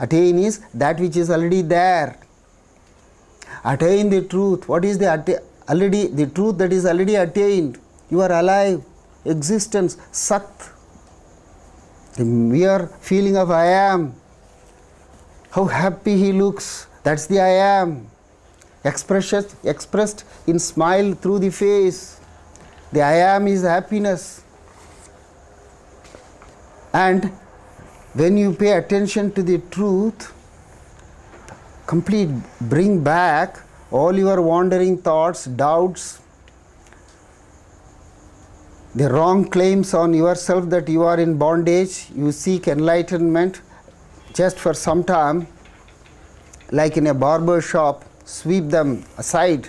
Attain is that which is already there. Attain the truth. What is the truth that is already attained? You are alive. Existence, Sat. The mere feeling of I am. How happy he looks. That's the I am. Expressed in smile through the face. The I am is happiness. And when you pay attention to the truth, bring back all your wandering thoughts, doubts, the wrong claims on yourself that you are in bondage. You seek enlightenment just for some time, like in a barber shop. Sweep them aside.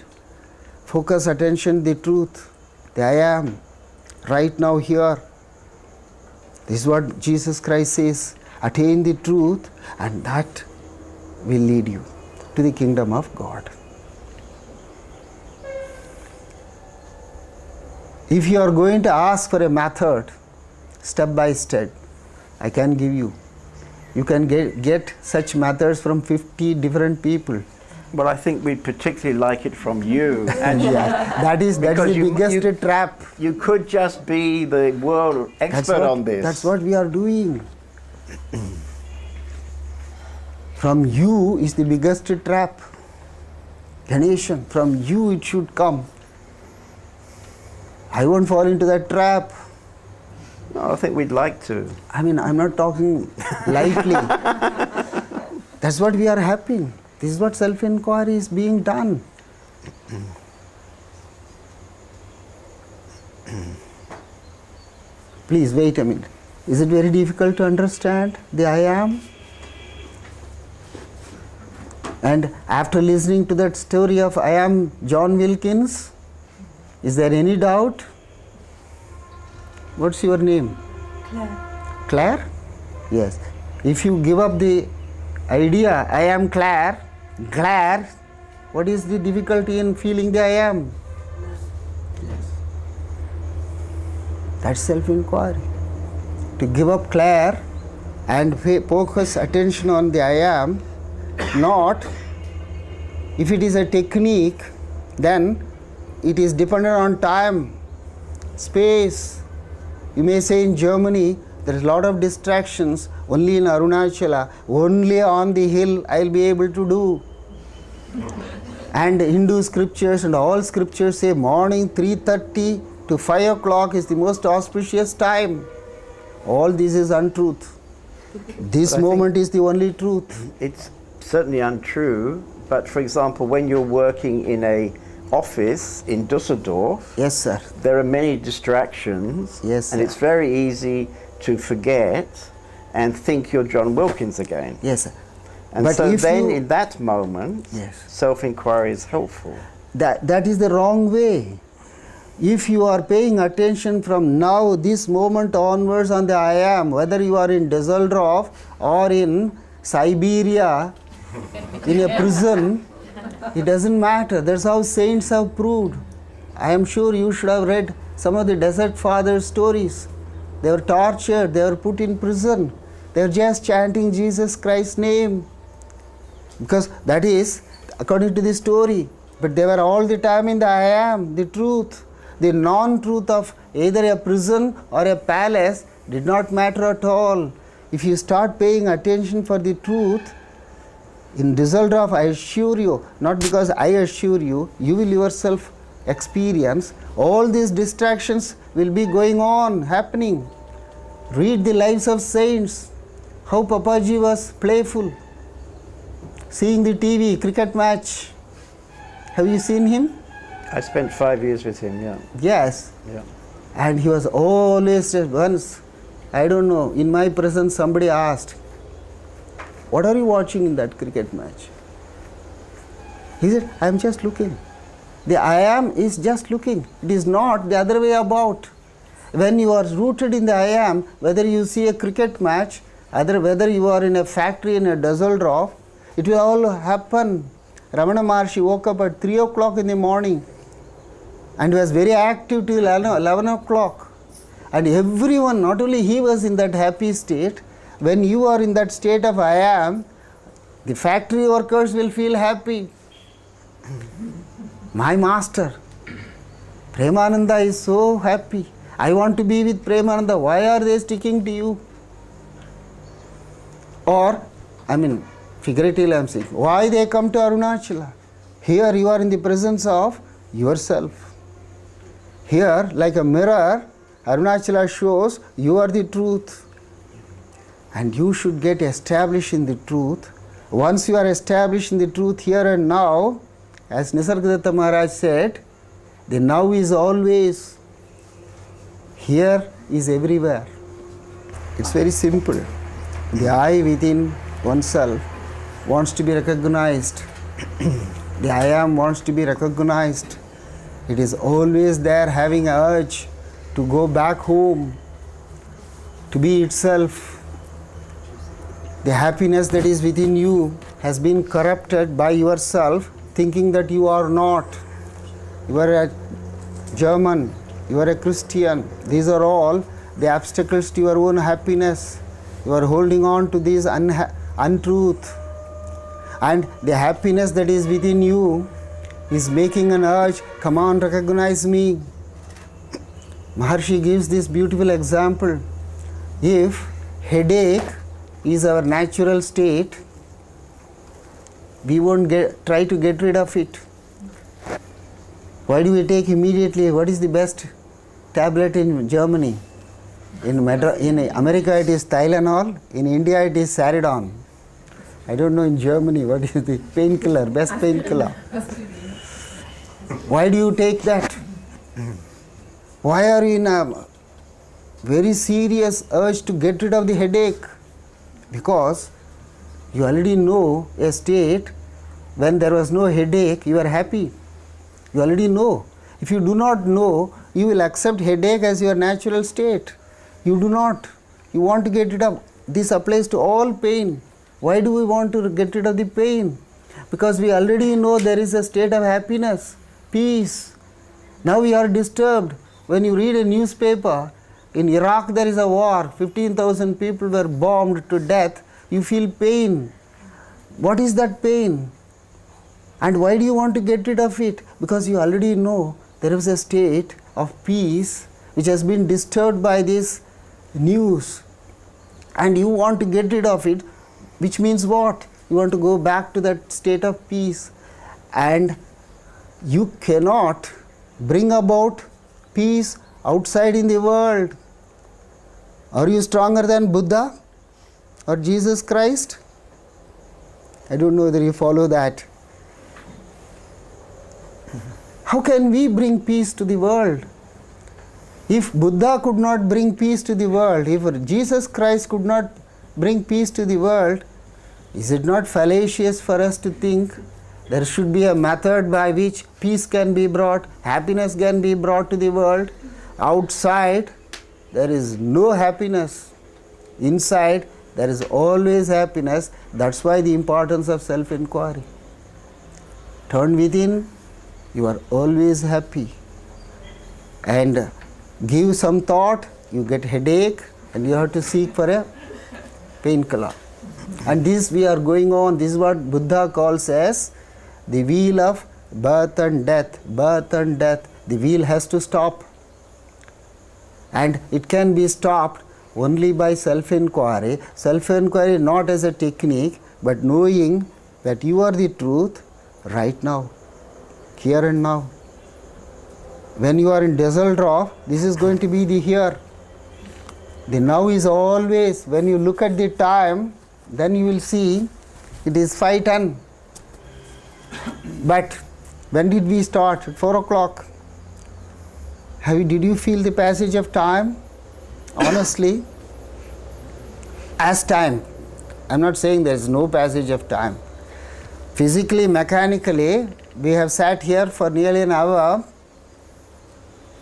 Focus attention the truth. The I am. Right now here. This is what Jesus Christ says. Attain the truth, and that will lead you to the kingdom of God. If you are going to ask for a method, step by step, I can give you. You can get such methods from 50 different people. Well, I think we'd particularly like it from you. And that is the biggest trap. You could just be the world expert on this. That's what we are doing. From you is the biggest trap. Ganesan, from you it should come. I won't fall into that trap. No, I think we'd like to. I mean, I'm not talking lightly. That's what we are happening. This is what self-inquiry is being done. Please wait a minute. Is it very difficult to understand the I am? And after listening to that story of I am John Wilkins, is there any doubt? What's your name? Claire. Claire? Yes. If you give up the idea, I am Claire, what is the difficulty in feeling the I am? Yes. That's self-inquiry. To give up Claire and focus attention on the I am, not, if it is a technique, then it is dependent on time, space. You may say in Germany, there is a lot of distractions. Only in Arunachala, only on the hill I will be able to do. And Hindu scriptures and all scriptures say morning 3:30 to 5 o'clock is the most auspicious time. All this is untruth. This But I moment is the only truth. It's certainly untrue, but for example, when you're working in a office in Düsseldorf, Yes, sir. there are many distractions, Yes, and sir. it's very easy to forget and think you're John Wilkins again. Yes, sir. And But so if then you- in that moment, Yes. self-inquiry is helpful. That is the wrong way. If you are paying attention from now, this moment onwards on the I am, whether you are in Düsseldorf or in Siberia, in a prison, it doesn't matter. That's how saints have proved. I am sure you should have read some of the Desert Fathers' stories. They were tortured, they were put in prison. They were just chanting Jesus Christ's name. Because that is according to the story. But they were all the time in the I am, the truth. The non-truth of either a prison or a palace did not matter at all. If you start paying attention for the truth, in Düsseldorf, I assure you, not because I assure you, you will yourself experience, all these distractions will be going on, happening. Read the lives of saints, how Papaji was playful, seeing the TV, cricket match. Have you seen him? I spent 5 years with him, yeah. Yes. Yeah. And he was always, once, I don't know, in my presence somebody asked, what are you watching in that cricket match? He said, I am just looking. The I am is just looking. It is not the other way about. When you are rooted in the I am, whether you see a cricket match, whether you are in a factory in a Düsseldorf, it will all happen. Ramana Maharshi woke up at 3 o'clock in the morning and was very active till 11 o'clock. And everyone, not only he was in that happy state, when you are in that state of I am, the factory workers will feel happy. My master, Premananda is so happy. I want to be with Premananda. Why are they sticking to you? Or, figuratively I am saying, why they come to Arunachala? Here you are in the presence of yourself. Here, like a mirror, Arunachala shows you are the truth. And you should get established in the truth. Once you are established in the truth here and now, as Nisargadatta Maharaj said, the now is always, here is everywhere. It's very simple. The I within oneself wants to be recognized. The I am wants to be recognized. It is always there, having an urge to go back home, to be itself. The happiness that is within you has been corrupted by yourself, thinking that you are not. You are a German, you are a Christian. These are all the obstacles to your own happiness. You are holding on to this untruth. And the happiness that is within you is making an urge, come on, recognize me. Maharshi gives this beautiful example. If headache is our natural state, we won't try to get rid of it. Why do we take immediately? What is the best tablet in Germany? In America it is Tylenol, in India it is Saridon. I don't know in Germany what is the painkiller, best painkiller. Why do you take that? Why are you in a very serious urge to get rid of the headache? Because you already know a state when there was no headache, you are happy. You already know. If you do not know, you will accept headache as your natural state. You do not. You want to get rid of. This applies to all pain. Why do we want to get rid of the pain? Because we already know there is a state of happiness, peace. Now we are disturbed. When you read a newspaper, in Iraq there is a war, 15,000 people were bombed to death, you feel pain. What is that pain? And why do you want to get rid of it? Because you already know there is a state of peace which has been disturbed by this news. And you want to get rid of it, which means what? You want to go back to that state of peace. And you cannot bring about peace outside in the world. Are you stronger than Buddha? or Jesus Christ? I don't know whether you follow that. How can we bring peace to the world? If Buddha could not bring peace to the world, if Jesus Christ could not bring peace to the world, is it not fallacious for us to think there should be a method by which peace can be brought, happiness can be brought to the world? Outside, there is no happiness. Inside, there is always happiness. That's why the importance of self-inquiry. Turn within, you are always happy. And give some thought, you get headache, and you have to seek for a painkiller. And this we are going on, this is what Buddha calls as the wheel of birth and death. Birth and death, the wheel has to stop. And it can be stopped only by self-inquiry. Self-inquiry not as a technique, but knowing that you are the truth right now, here and now. When you are in Düsseldorf, this is going to be the here. The now is always, when you look at the time, then you will see it is 5:10. But when did we start? At 4 o'clock. Did you feel the passage of time? Honestly, as time. I'm not saying there is no passage of time. Physically, mechanically, we have sat here for nearly an hour.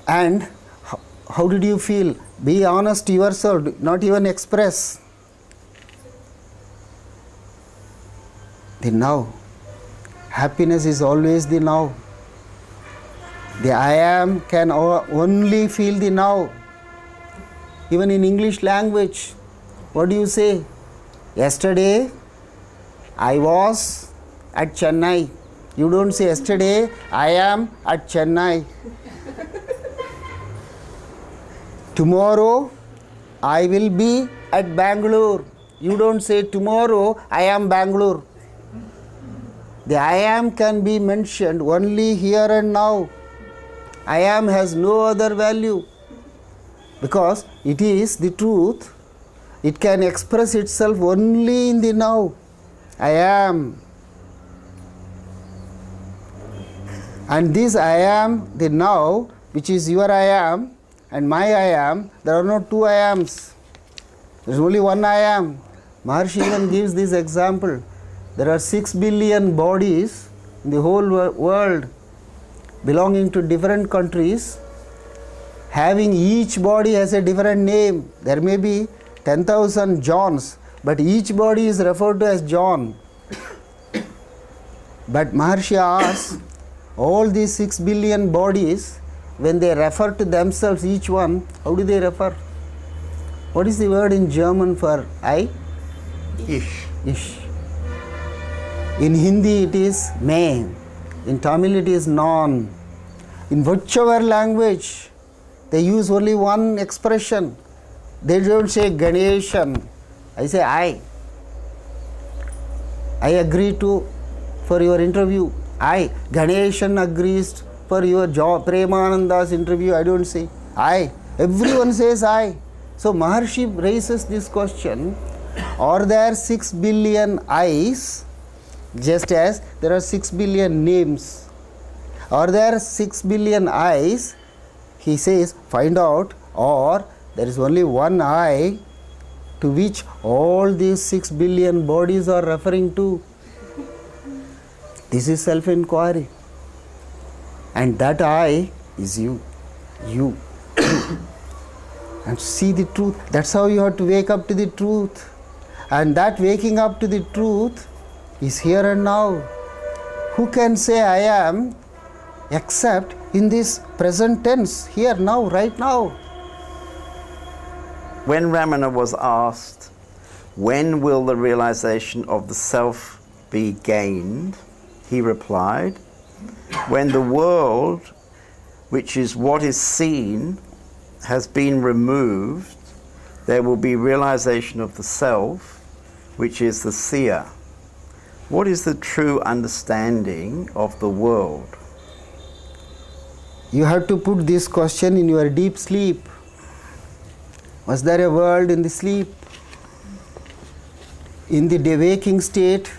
And how did you feel? Be honest to yourself, not even express. The now. Happiness is always the now. The I am can only feel the now. Even in English language, what do you say? Yesterday, I was at Chennai. You don't say yesterday, I am at Chennai. Tomorrow, I will be at Bangalore. You don't say tomorrow, I am Bangalore. The I am can be mentioned only here and now. I am has no other value because it is the truth. It can express itself only in the now. I am. And this I am, the now, which is your I am and my I am, there are no two I ams. There is only one I am. Maharshi even gives this example. There are 6 billion bodies in the whole world belonging to different countries, having each body has a different name. There may be 10,000 Johns, but each body is referred to as John. But Maharshi asks, all these 6 billion bodies, when they refer to themselves, each one, how do they refer? What is the word in German for I? Ich. Ich. In Hindi it is me. In Tamil it is non. In whichever language, they use only one expression. They don't say Ganesan. I say I. I agree for your interview. I. Ganesan agrees for your job. Premananda's interview, I don't say I. Everyone says I. So Maharshi raises this question, are there 6 billion I's just as there are 6 billion names? Are there 6 billion I's? He says, find out, or there is only one I to which all these 6 billion bodies are referring to. This is self-inquiry. And that I is you. You. And see the truth. That's how you have to wake up to the truth. And that waking up to the truth is here and now. Who can say I am except in this present tense, here, now, right now? When Ramana was asked, when will the realization of the self be gained? He replied, when the world, which is what is seen, has been removed, there will be realization of the self, which is the seer. What is the true understanding of the world? You have to put this question in your deep sleep. Was there a world in the sleep? in the waking state,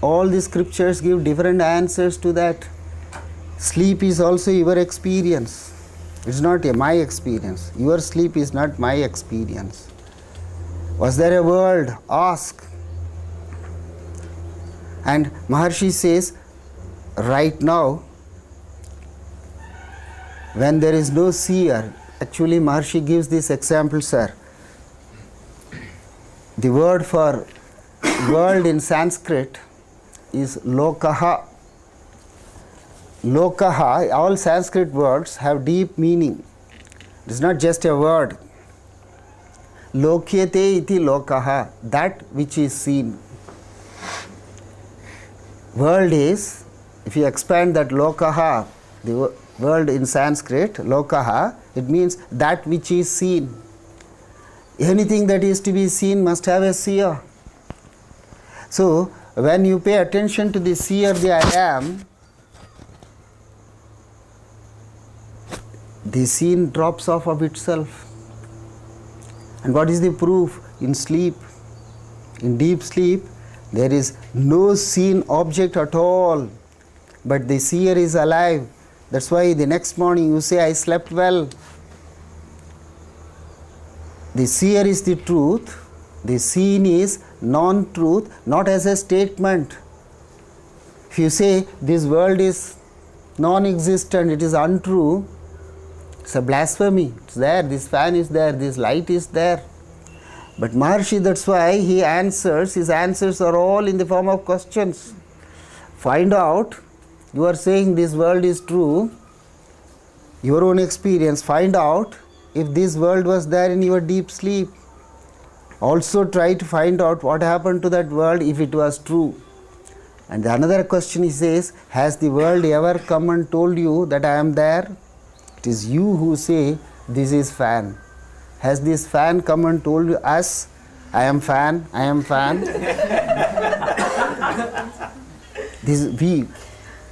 all the scriptures give different answers to that. Sleep is also your experience. It's not my experience. Your sleep is not my experience. Was there a world? Ask. And Maharshi says, right now, when there is no seer, actually Maharshi gives this example, sir. The word for world in Sanskrit is lokaha. Lokaha, all Sanskrit words have deep meaning. It is not just a word. Lokyate iti lokaha, that which is seen. World is, if you expand that lokaha, the world in Sanskrit, lokaha, it means that which is seen. Anything that is to be seen must have a seer. So, when you pay attention to the seer, the I am, the scene drops off of itself. And what is the proof? In sleep, in deep sleep, there is no seen object at all, but the seer is alive. That's why the next morning you say, I slept well. The seer is the truth, the seen is non-truth, not as a statement. If you say this world is non-existent, it is untrue, it's a blasphemy. It's there, this fan is there, this light is there. But Maharshi, that's why he answers, his answers are all in the form of questions. Find out, you are saying this world is true, your own experience, find out if this world was there in your deep sleep. Also try to find out what happened to that world if it was true. And another question he says, has the world ever come and told you that I am there? It is you who say, this is fan. Has this fan come and told us, I am fan, I am fan?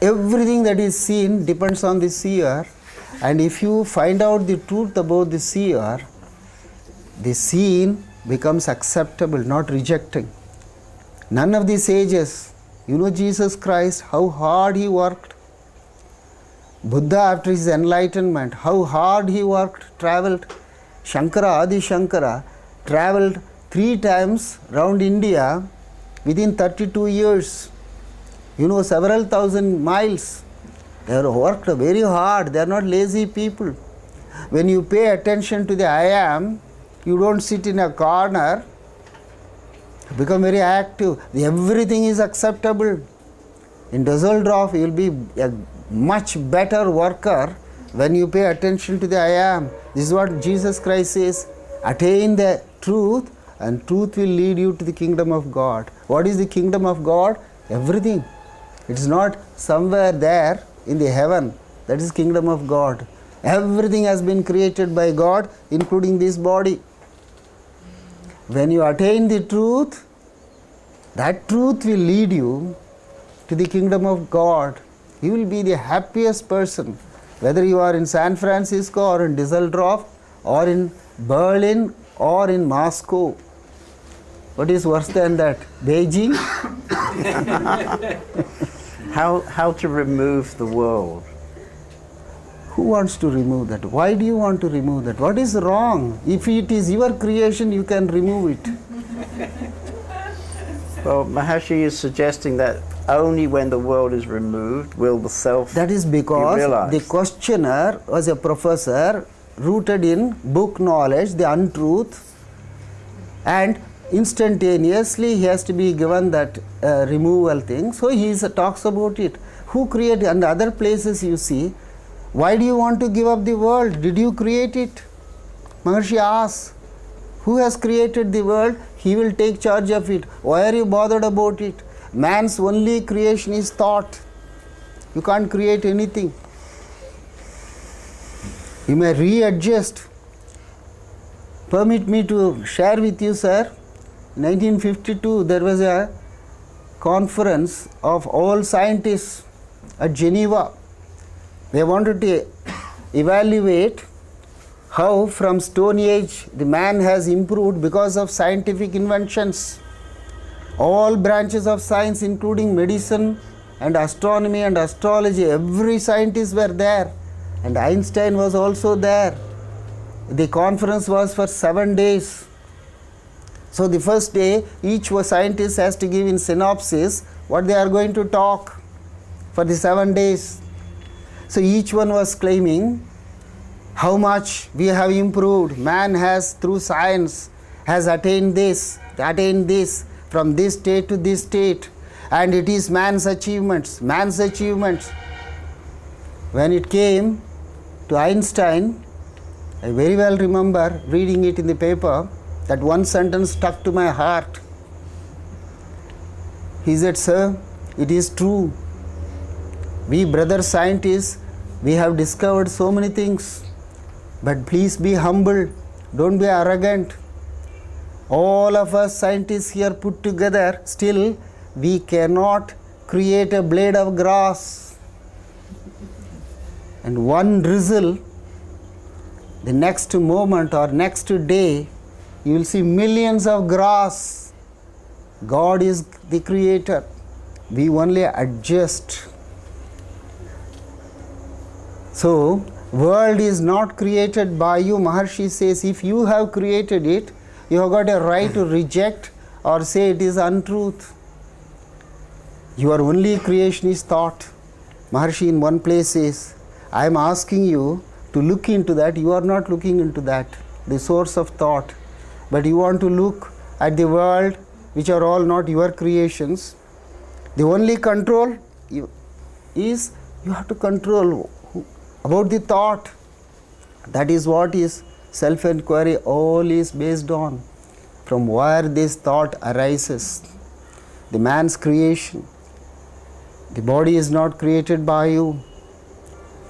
Everything that is seen depends on the seer, and if you find out the truth about the seer, the seen becomes acceptable, not rejecting. None of the sages, Jesus Christ, how hard he worked. Buddha, after his enlightenment, how hard he worked, traveled. Shankara, Adi Shankara, traveled 3 times round India within 32 years. Several thousand miles. They have worked very hard. They are not lazy people. When you pay attention to the I am, you don't sit in a corner, you become very active. Everything is acceptable. In Düsseldorf, you will be a much better worker when you pay attention to the I am. This is what Jesus Christ says. Attain the truth, and truth will lead you to the kingdom of God. What is the kingdom of God? Everything. It is not somewhere there in the heaven. That is kingdom of God. Everything has been created by God, including this body. When you attain the truth, that truth will lead you to the kingdom of God. You will be the happiest person, whether you are in San Francisco or in Düsseldorf or in Berlin or in Moscow. What is worse than that? Beijing? How to remove the world? Who wants to remove that? Why do you want to remove that? What is wrong? If it is your creation, you can remove it. Well, Maharshi is suggesting that only when the world is removed will the self That is because be realized. the questioner was a professor rooted in book knowledge, the untruth, and instantaneously he has to be given that removal thing. So he talks about it. Who created? And other places you see, why do you want to give up the world? Did you create it? Maharshi asks, who has created the world? He will take charge of it. Why are you bothered about it? Man's only creation is thought. You can't create anything. You may readjust. Permit me to share with you, sir. In 1952, there was a conference of all scientists at Geneva. They wanted to evaluate how from Stone Age the man has improved because of scientific inventions. All branches of science, including medicine and astronomy and astrology, every scientist were there, and Einstein was also there. The conference was for 7 days. So the first day, each scientist has to give in synopsis what they are going to talk for the 7 days. So each one was claiming how much we have improved. Man has, through science, has attained this, from this state to this state, and it is man's achievements. When it came to Einstein, I very well remember reading it in the paper, that one sentence stuck to my heart. He said, "Sir, it is true. We brother scientists, we have discovered so many things, but please be humble, don't be arrogant. All of us scientists here put together, still we cannot create a blade of grass. And one drizzle, the next moment or next day, you will see millions of grass. God is the creator. We only adjust." So, world is not created by you. Maharshi says, if you have created it, you have got a right to reject or say it is untruth. Your only creation is thought. Maharshi in one place says, I am asking you to look into that. You are not looking into that, the source of thought. But you want to look at the world, which are all not your creations. The only control is you have to control about the thought. That is what is self-inquiry all is based on. From where this thought arises. The man's creation. The body is not created by you.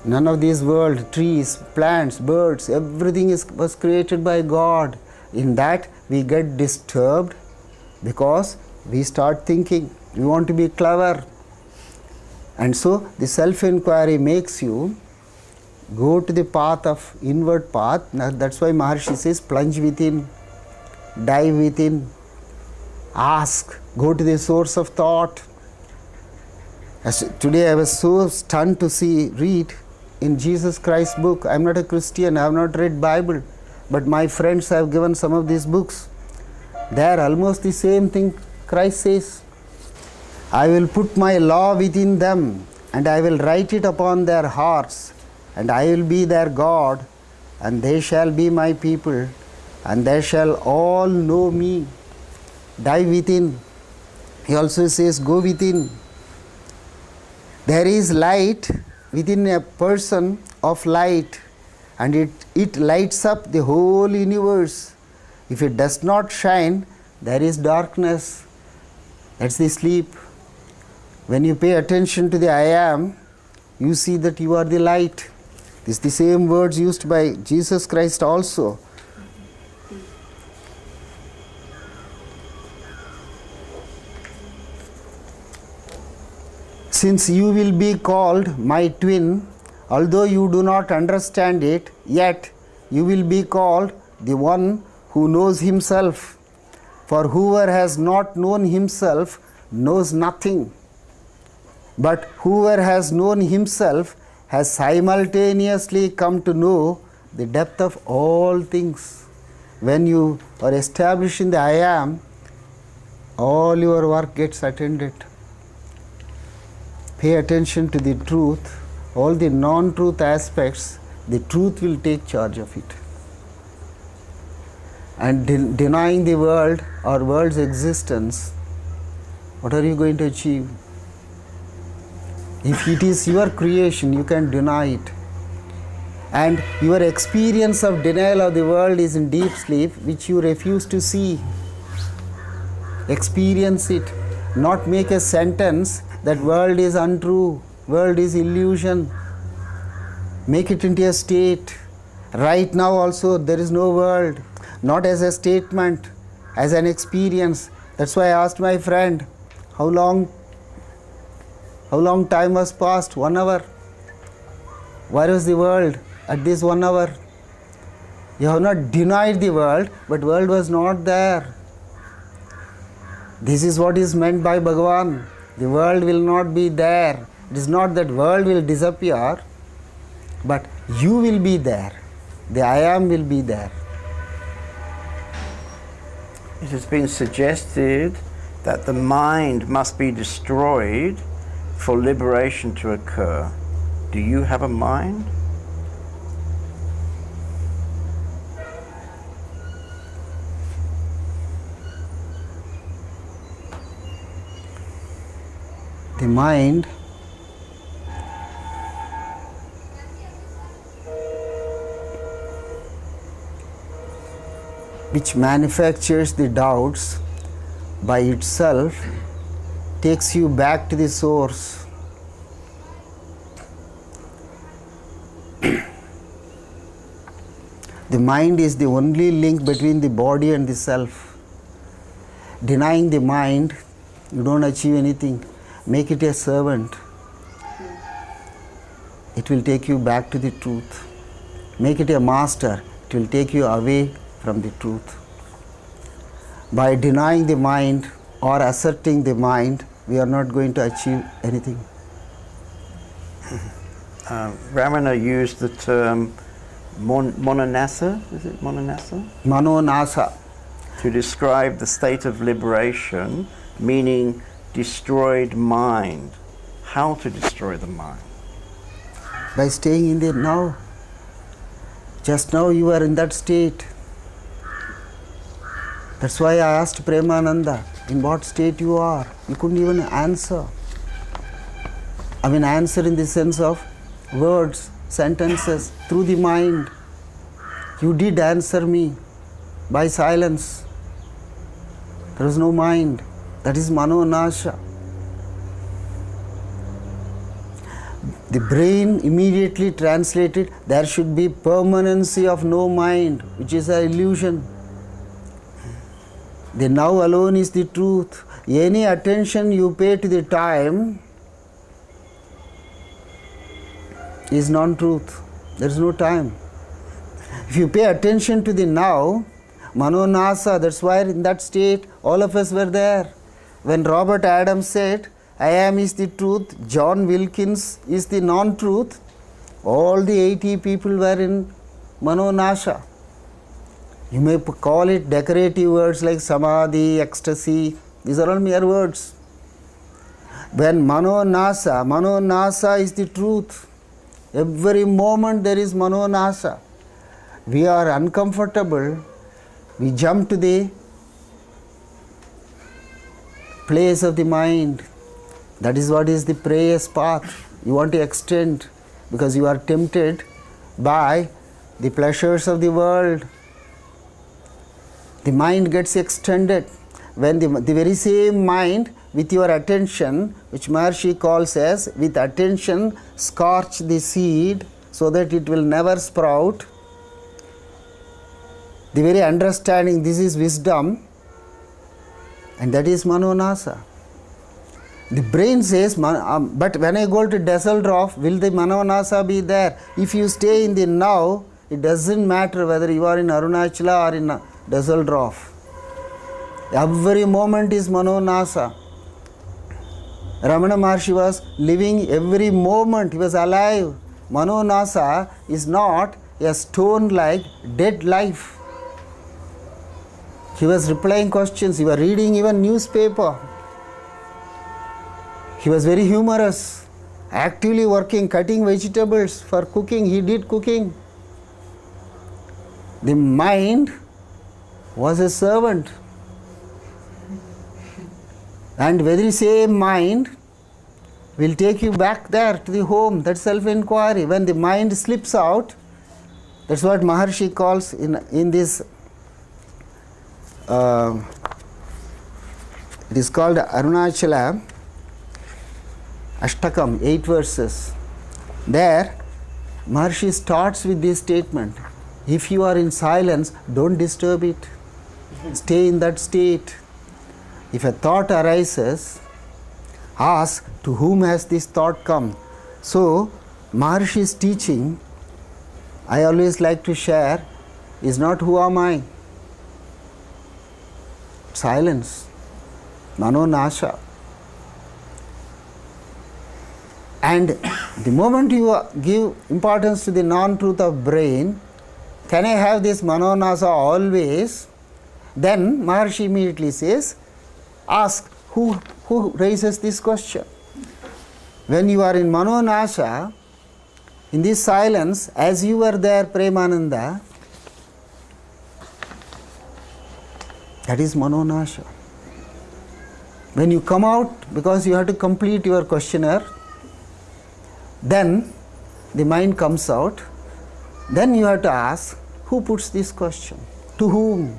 None of this world, trees, plants, birds, everything was created by God. In that we get disturbed because we start thinking, we want to be clever. And so the self-inquiry makes you go to the path of inward path. Now that's why Maharshi says, plunge within, dive within, ask, go to the source of thought. Today I was so stunned to read in Jesus Christ's book. I am not a Christian, I have not read Bible, but my friends have given some of these books. They are almost the same thing Christ says. I will put my law within them and I will write it upon their hearts, and I will be their God, and they shall be my people, and they shall all know me. Dive within. He also says, go within. There is light within a person of light, and it lights up the whole universe. If it does not shine, there is darkness. That's the sleep. When you pay attention to the I am, you see that you are the light. This is the same words used by Jesus Christ also. Since you will be called my twin, although you do not understand it, yet you will be called the one who knows himself. For whoever has not known himself knows nothing. But whoever has known himself has simultaneously come to know the depth of all things. When you are established in the I am, all your work gets attended. Pay attention to the truth, all the non-truth aspects, the truth will take charge of it. And denying the world or world's existence, what are you going to achieve? If it is your creation, you can deny it. And your experience of denial of the world is in deep sleep, which you refuse to see. Experience it. Not make a sentence that world is untrue, world is illusion. Make it into a state. Right now also there is no world. Not as a statement, as an experience. That's why I asked my friend, how long time was passed? 1 hour. Where was the world at this 1 hour? You have not denied the world, but world was not there. This is what is meant by Bhagavan. The world will not be there. It is not that world will disappear, but you will be there. The I am will be there. It has been suggested that the mind must be destroyed for liberation to occur. Do you have a mind? The mind which manufactures the doubts by itself takes you back to the source. The mind is the only link between the body and the self. Denying the mind, you don't achieve anything. Make it a servant. It will take you back to the truth. Make it a master. It will take you away from the truth. By denying the mind or asserting the mind, we are not going to achieve anything. Ramana used the term mononasa, is it mononasa? Manonasa. To describe the state of liberation, meaning destroyed mind. How to destroy the mind? By staying in the now. Just now you are in that state. That's why I asked Premananda, in what state you are? You couldn't even answer. I mean, answer in the sense of words, sentences, through the mind. You did answer me by silence. There was no mind. That is manonasha. The brain immediately translated, there should be permanency of no mind, which is an illusion. The now alone is the truth. Any attention you pay to the time is non-truth. There is no time. If you pay attention to the now, manonasa, that's why in that state all of us were there. When Robert Adams said, I am is the truth, John Wilkins is the non-truth, all the 80 people were in manonasha. You may call it decorative words like samadhi, ecstasy, these are all mere words. When manonasa is the truth. Every moment there is manonasa. We are uncomfortable, we jump to the place of the mind. That is what is the preyous path. You want to extend because you are tempted by the pleasures of the world. The mind gets extended. When the very same mind with your attention, which Maharshi calls as with attention scorch the seed so that it will never sprout. The very understanding this is wisdom, and that is manonasa. The brain says, but when I go to Düsseldorf, will the manonasa be there? If you stay in the now, it doesn't matter whether you are in Arunachala or in Düsseldorf. Every moment is manonasa. Ramana Maharshi was living every moment, he was alive. Manonasa is not a stone-like dead life. He was replying questions, he was reading even newspaper. He was very humorous, actively working, cutting vegetables for cooking, he did cooking. The mind was a servant. And very same mind will take you back there to the home, that's self-inquiry. When the mind slips out, that's what Maharshi calls in this, it is called Arunachala Ashtakam, 8 verses. There, Maharshi starts with this statement, if you are in silence, don't disturb it, stay in that state. If a thought arises, ask, to whom has this thought come? So, Maharshi's teaching, I always like to share, is not who am I? Silence. Manonasha. And the moment you give importance to the non-truth of brain, can I have this Manonasa always? Then Maharshi immediately says, ask who raises this question. When you are in Manonasha, in this silence, as you were there, Premananda, that is Manonasha. When you come out, because you have to complete your questionnaire, then the mind comes out. Then you have to ask, who puts this question? To whom?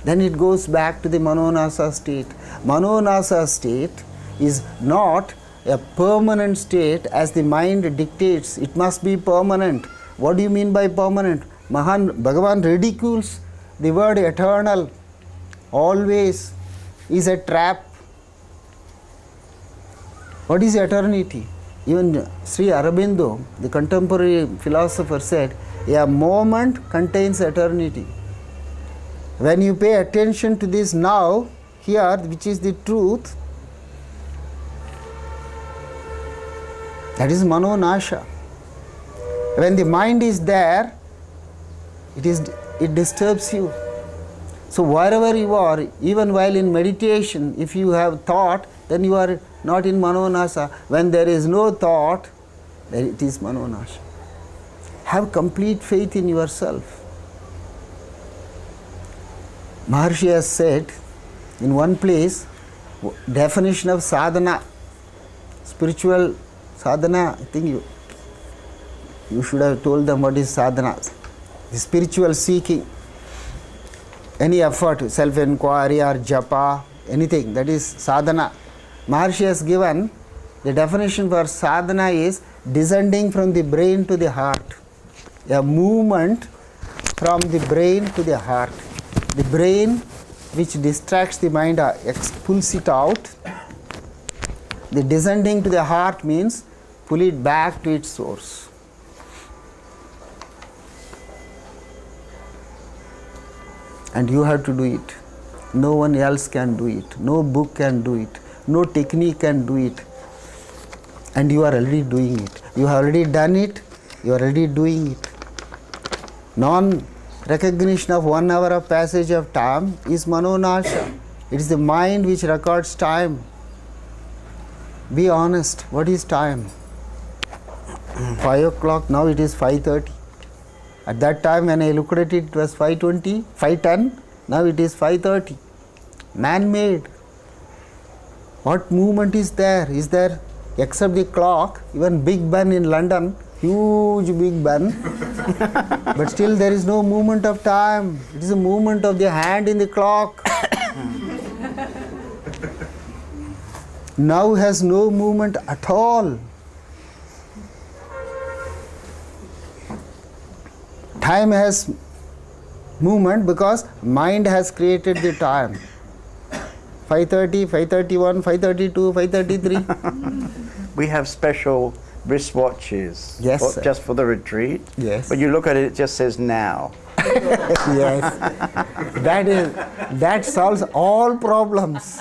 Then it goes back to the Manonasa state. Manonasa state is not a permanent state as the mind dictates. It must be permanent. What do you mean by permanent? Bhagavan ridicules the word eternal. Always is a trap. What is eternity? Even Sri Aurobindo, the contemporary philosopher, said, a moment contains eternity. When you pay attention to this now, here, which is the truth, that is Manonasha. When the mind is there, it disturbs you. So wherever you are, even while in meditation, if you have thought, then you are not in Manonasa. When there is no thought, then it is Manonasha. Have complete faith in yourself. Maharshi has said in one place, definition of sadhana, spiritual sadhana, I think you should have told them what is sadhana. The spiritual seeking, any effort, self-inquiry or japa, anything, that is sadhana. Maharshi has given the definition for sadhana is descending from the brain to the heart. A movement from the brain to the heart. The brain which distracts the mind pulls it out. The descending to the heart means pull it back to its source. And you have to do it. No one else can do it. No book can do it. No technique can do it. And you are already doing it. You have already done it. You are already doing it. Non-recognition of 1 hour of passage of time is Manonasha. It is the mind which records time. Be honest. What is time? 5 o'clock. Now it is 5:30. At that time when I looked at it, it was 5:20, 5:10. Now it is 5:30. Man-made. What movement is there? Is there, except the clock, even Big Ben in London, huge Big Ben, but still there is no movement of time. It is a movement of the hand in the clock. Now has no movement at all. Time has movement because mind has created the time. 5:30, 5:31, 5:32, 5:33. We have special wristwatches, Yes, sir. just for the retreat. Yes. But you look at it, it just says now. Yes. That solves all problems.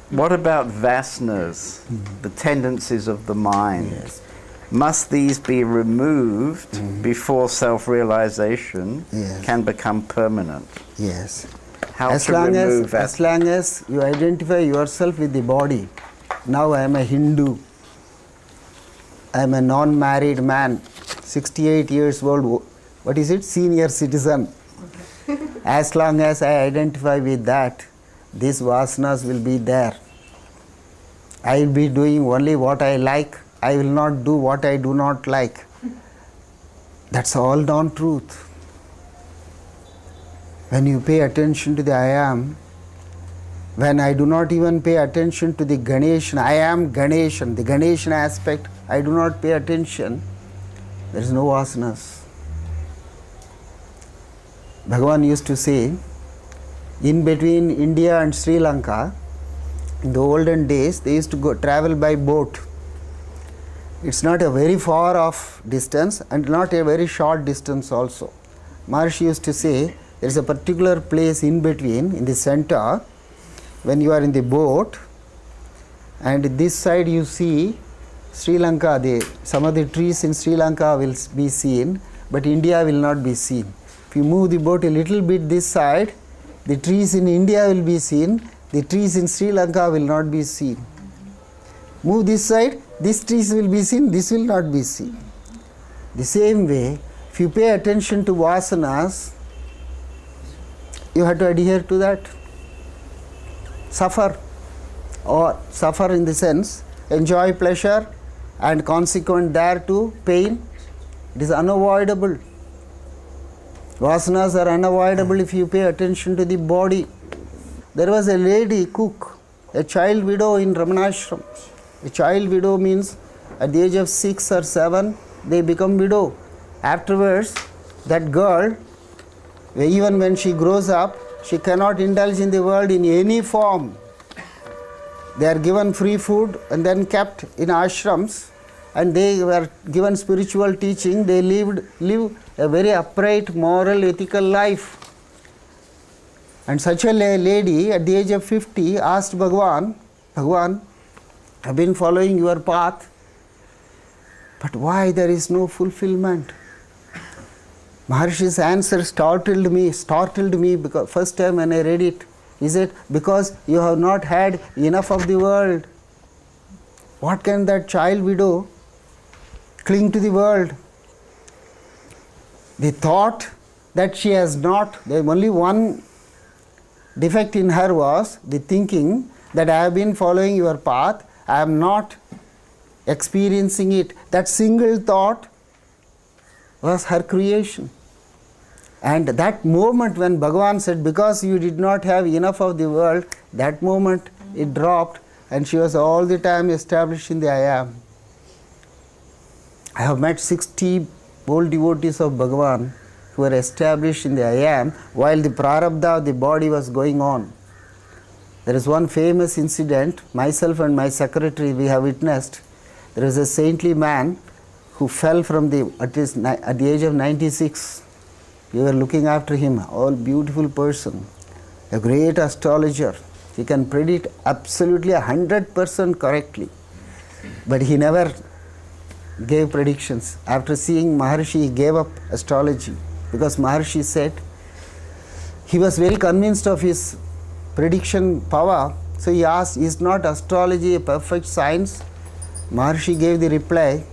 What about vasanas, the tendencies of the mind? Yes. Must these be removed before self-realization Yes. can become permanent? Yes. How As to long remove as you identify yourself with the body, now I am a Hindu, I am a non-married man, 68 years old, what is it, senior citizen. As long as I identify with that, these vasanas will be there. I will be doing only what I like, I will not do what I do not like. That's all non-truth. When you pay attention to the I am, when I do not even pay attention to the Ganeshan, I am Ganeshan, the Ganeshan aspect, I do not pay attention, there is no vasanas. Bhagavan used to say, in between India and Sri Lanka, in the olden days, they used to travel by boat. It's not a very far off distance and not a very short distance also. Maharshi used to say, there is a particular place in between, in the center, when you are in the boat, and this side you see Sri Lanka, some of the trees in Sri Lanka will be seen, but India will not be seen. If you move the boat a little bit this side, the trees in India will be seen, the trees in Sri Lanka will not be seen. Move this side, these trees will be seen, this will not be seen. The same way, if you pay attention to vasanas, you have to adhere to that. Suffer, or suffer in the sense, enjoy pleasure and consequent thereto pain. It is unavoidable. Vasanas are unavoidable if you pay attention to the body. There was a lady cook, a child widow in Ramana Ashrams. A child widow means at the age of 6 or 7 they become widow. Afterwards, that girl, even when she grows up, she cannot indulge in the world in any form. They are given free food and then kept in ashrams, and they were given spiritual teaching. They live a very upright, moral, ethical life. And such a lady at the age of 50 asked Bhagavan, Bhagavan, I have been following your path, but why there is no fulfillment? Maharshi's answer startled me because first time when I read it, he said, because you have not had enough of the world. What can that child widow cling to the world? The thought that she has not, there only one defect in her was the thinking that I have been following your path, I am not experiencing it. That single thought was her creation. And that moment when Bhagavan said, because you did not have enough of the world, that moment it dropped and she was all the time established in the I am. I have met 60 old devotees of Bhagavan who were established in the I am while the prarabdha of the body was going on. There is one famous incident, myself and my secretary we have witnessed. There is a saintly man who fell from at the age of 96. We were looking after him, all beautiful person, a great astrologer. He can predict absolutely 100% correctly. But he never gave predictions. After seeing Maharshi, he gave up astrology because Maharshi said he was very convinced of his prediction power. So he asked, is not astrology a perfect science? Maharshi gave the reply,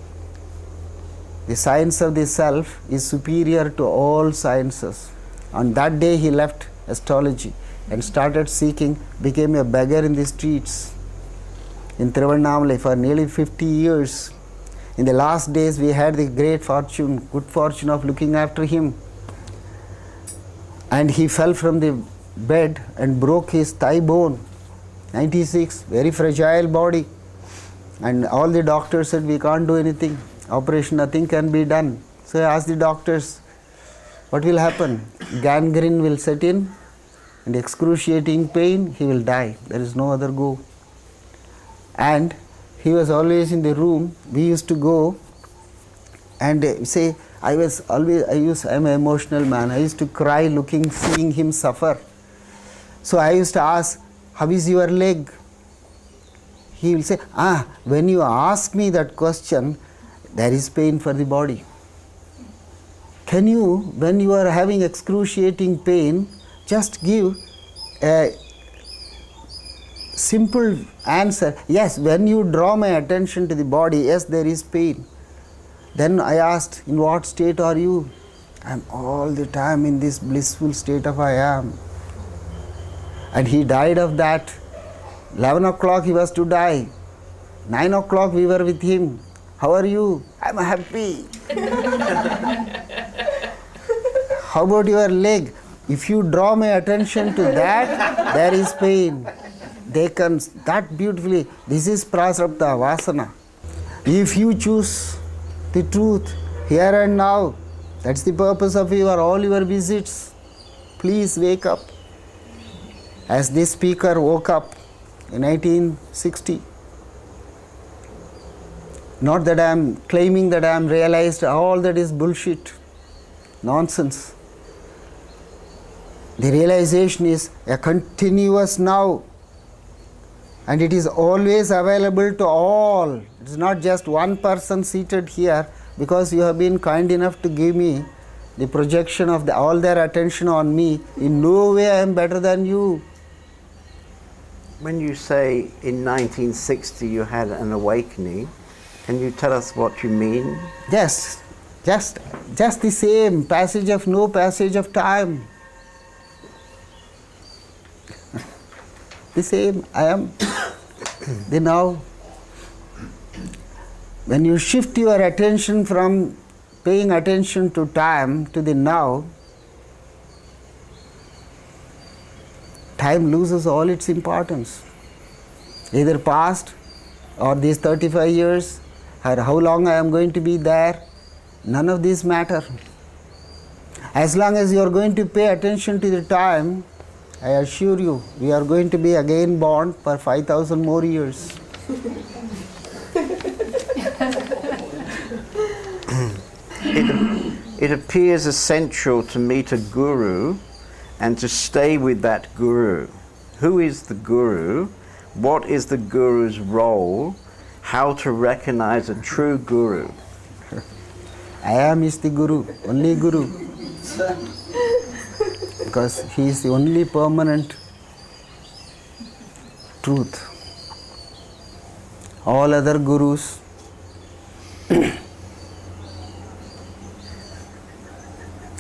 the science of the self is superior to all sciences. On that day he left astrology and started seeking, became a beggar in the streets in Tiruvannamalai for nearly 50 years. In the last days we had the good fortune of looking after him. And he fell from the bed and broke his thigh bone. 96, very fragile body. And all the doctors said, we can't do anything. Operation, nothing can be done. So I asked the doctors, what will happen? Gangrene will set in and excruciating pain, he will die. There is no other go. And he was always in the room. We used to go and say, I am an emotional man. I used to cry seeing him suffer. So I used to ask, how is your leg? He will say, when you ask me that question, there is pain for the body. Can you, when you are having excruciating pain, just give a simple answer. Yes, when you draw my attention to the body, yes, there is pain. Then I asked, in what state are you? I am all the time in this blissful state of I am. And he died of that. 11 o'clock he was to die. 9 o'clock we were with him. How are you? I am happy. How about your leg? If you draw my attention to that, there is pain. They can, that beautifully, this is prasarabdha, vasana. If you choose the truth here and now, that's the purpose of all your visits. Please wake up. As this speaker woke up in 1960. Not that I am claiming that I am realized all that is bullshit, nonsense. The realization is a continuous now, and it is always available to all. It is not just one person seated here because you have been kind enough to give me the projection of all their attention on me. In no way I am better than you. When you say in 1960 you had an awakening, can you tell us what you mean? Yes, just the same passage of no passage of time. The same, I am the now. When you shift your attention from paying attention to time to the now, time loses all its importance. Either past or these 35 years or how long I am going to be there, none of these matter. As long as you are going to pay attention to the time, I assure you, we are going to be again born for 5,000 more years. It appears essential to meet a guru and to stay with that guru. Who is the guru? What is the guru's role? How to recognize a true guru? I am is the guru, only guru. Because he is the only permanent truth. All other gurus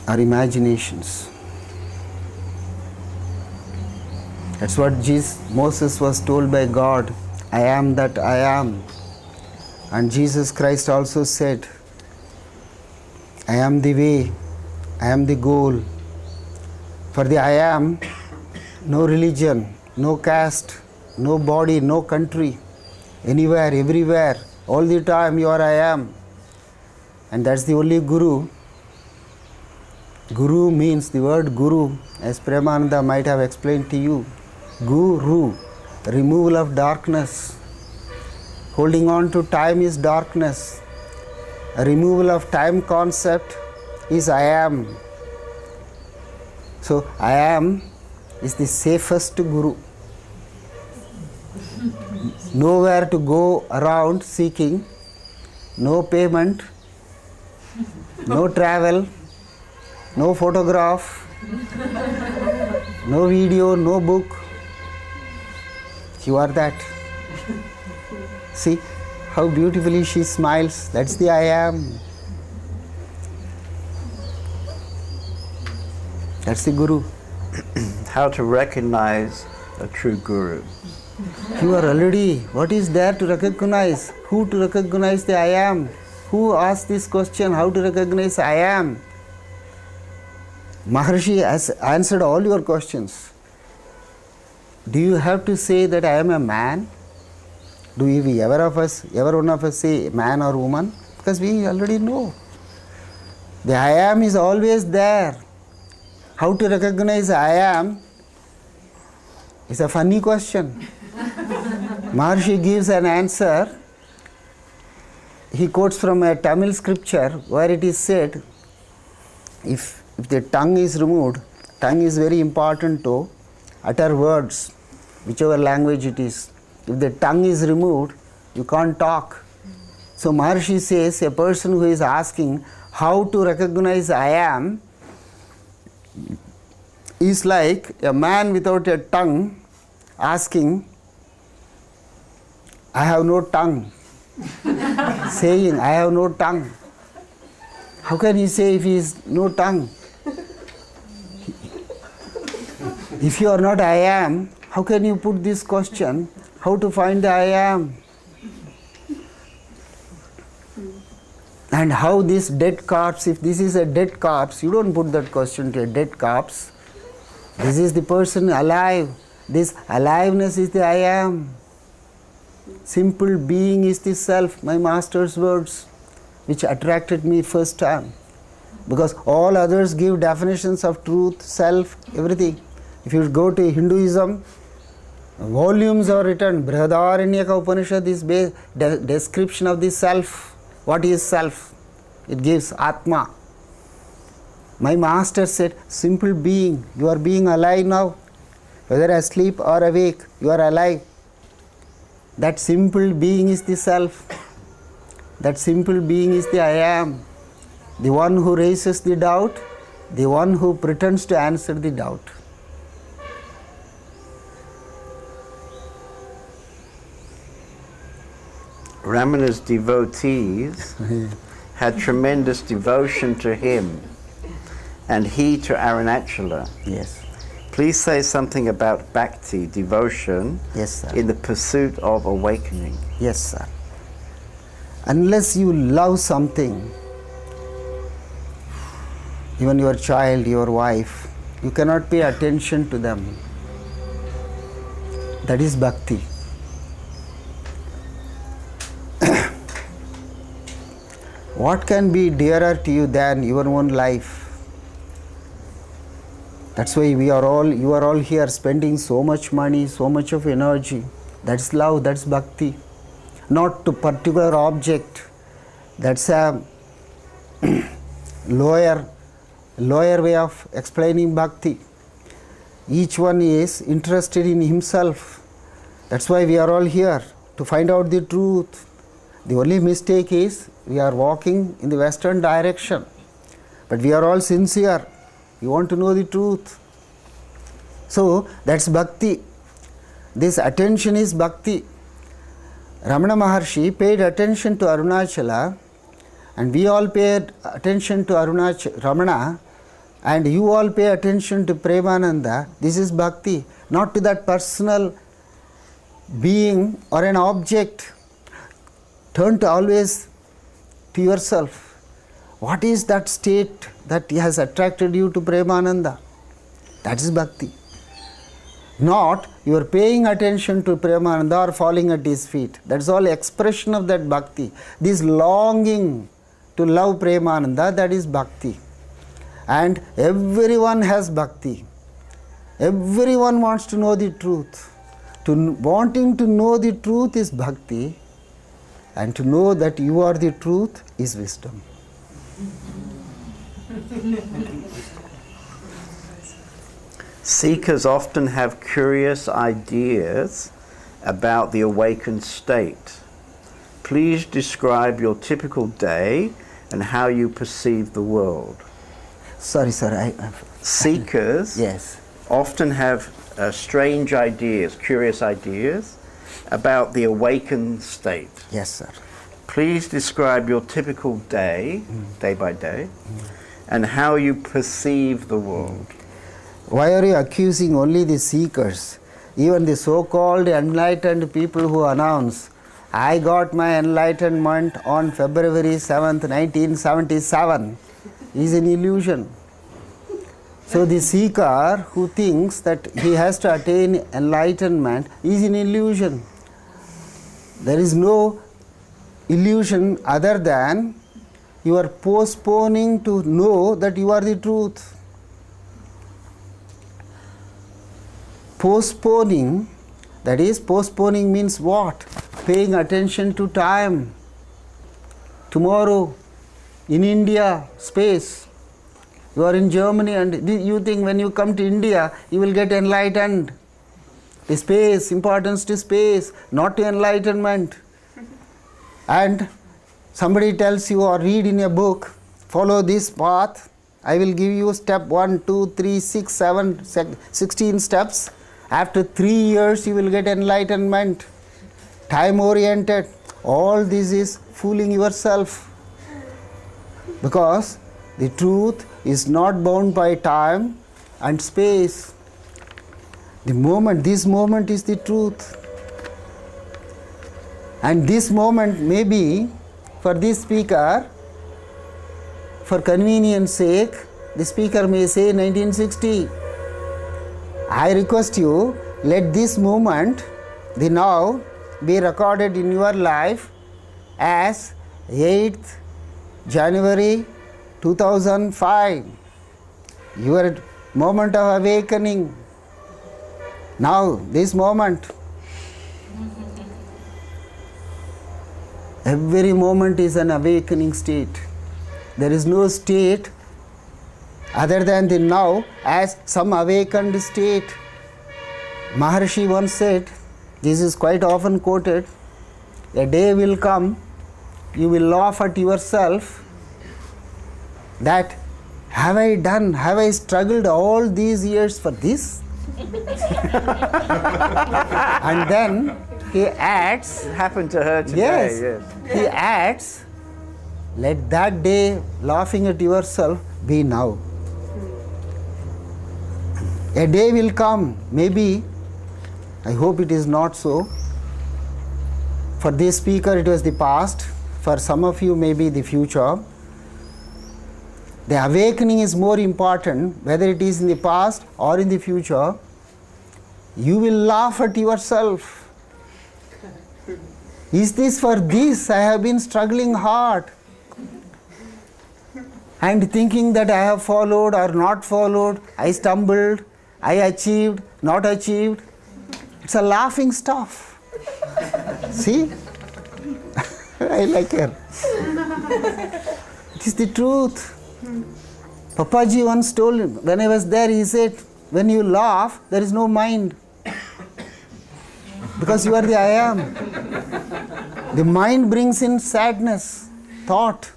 are imaginations. That's what Moses was told by God, I am that I am. And Jesus Christ also said, I am the way, I am the goal. For the I am, no religion, no caste, no body, no country, anywhere, everywhere, all the time you are I am. And that's the only guru. Guru means, the word guru, as Premananda might have explained to you, guru, removal of darkness. Holding on to time is darkness. A removal of time concept is I am. So I am is the safest guru. Nowhere to go around seeking, no payment, no travel, no photograph, no video, no book. You are that. See how beautifully she smiles. That's the I am. That's the guru. How to recognize a true guru? You are already, what is there to recognize? Who to recognize the I am? Who asked this question, how to recognize I am? Maharshi has answered all your questions. Do you have to say that I am a man? Do we ever one of us say man or woman? Because we already know. The I am is always there. How to recognize I am is a funny question. Maharshi gives an answer. He quotes from a Tamil scripture where it is said, if the tongue is removed, tongue is very important to utter words, whichever language it is. If the tongue is removed, you can't talk. So Maharshi says a person who is asking how to recognize I am is like a man without a tongue asking, I have no tongue. Saying, I have no tongue. How can he say if he has no tongue? If you are not I am, how can you put this question? How to find the I am? And how this dead corpse, if this is a dead corpse, you don't put that question to a dead corpse. This is the person alive. This aliveness is the I am. Simple being is the self, my master's words, which attracted me first time. Because all others give definitions of truth, self, everything. If you go to Hinduism, volumes are written. Brihadaranyaka Upanishad is description of the self. What is self? It gives Atma. My master said, simple being, you are being alive now. Whether asleep or awake, you are alive. That simple being is the self. That simple being is the I am. The one who raises the doubt, the one who pretends to answer the doubt. Ramana's devotees had tremendous devotion to him and he to Arunachala. Yes. Please say something about bhakti, devotion, Yes, sir. in the pursuit of awakening. Yes, sir. Unless you love something, even your child, your wife, you cannot pay attention to them. That is bhakti. What can be dearer to you than your own life? That's why you are all here spending so much money, so much of energy. That's love, that's bhakti. Not to particular object. That's a lower way of explaining bhakti. Each one is interested in himself. That's why we are all here, to find out the truth. The only mistake is we are walking in the western direction. But we are all sincere. We want to know the truth. So that's bhakti. This attention is bhakti. Ramana Maharshi paid attention to Arunachala, and we all paid attention to Ramana, and you all pay attention to Premananda. This is bhakti, not to that personal being or an object. Turn to always to yourself. What is that state that has attracted you to Premananda? That is bhakti. Not you are paying attention to Premananda or falling at his feet. That's all expression of that bhakti. This longing to love Premananda, that is bhakti. And everyone has bhakti. Everyone wants to know the truth. Wanting to know the truth is bhakti, and to know that you are the truth is wisdom. Seekers often have curious ideas about the awakened state. Please describe your typical day and how you perceive the world. Sorry, sir. Seekers Yes. often have strange ideas, curious ideas about the awakened state. Yes, sir. Please describe your typical day, day by day, and how you perceive the world. Why are you accusing only the seekers? Even the so-called enlightened people who announce, I got my enlightenment on February 7th, 1977, is an illusion. So the seeker who thinks that he has to attain enlightenment is an illusion. There is no illusion other than you are postponing to know that you are the truth. Postponing, that is, postponing means what? Paying attention to time. Tomorrow, in India, space. You are in Germany and you think when you come to India, you will get enlightened. The space, importance to space, not to enlightenment. And somebody tells you or read in a book, follow this path, I will give you step 1, 2, 3, 6, 7, 16 steps. After 3 years you will get enlightenment. Time oriented. All this is fooling yourself. Because the truth is not bound by time and space. This moment is the truth. And this moment may be, for this speaker, for convenience sake, the speaker may say 1960. I request you, let this moment, the now, be recorded in your life as 8th January 2005, your moment of awakening. Now, this moment, every moment is an awakening state. There is no state other than the now as some awakened state. Maharshi once said, this is quite often quoted, a day will come, you will laugh at yourself that have I struggled all these years for this? And then he adds, It happened to her today. yes, he adds, let that day laughing at yourself be now. A day will come, maybe, I hope it is not so. For this speaker it was the past, for some of you maybe the future. The awakening is more important, whether it is in the past or in the future. You will laugh at yourself. Is this for this? I have been struggling hard and thinking that I have followed or not followed, I stumbled, I achieved, not achieved. It's a laughing stuff. See? I like her. It is the truth. Papaji once told him, when I was there, he said, when you laugh, there is no mind. Because you are the I am. The mind brings in sadness, thought.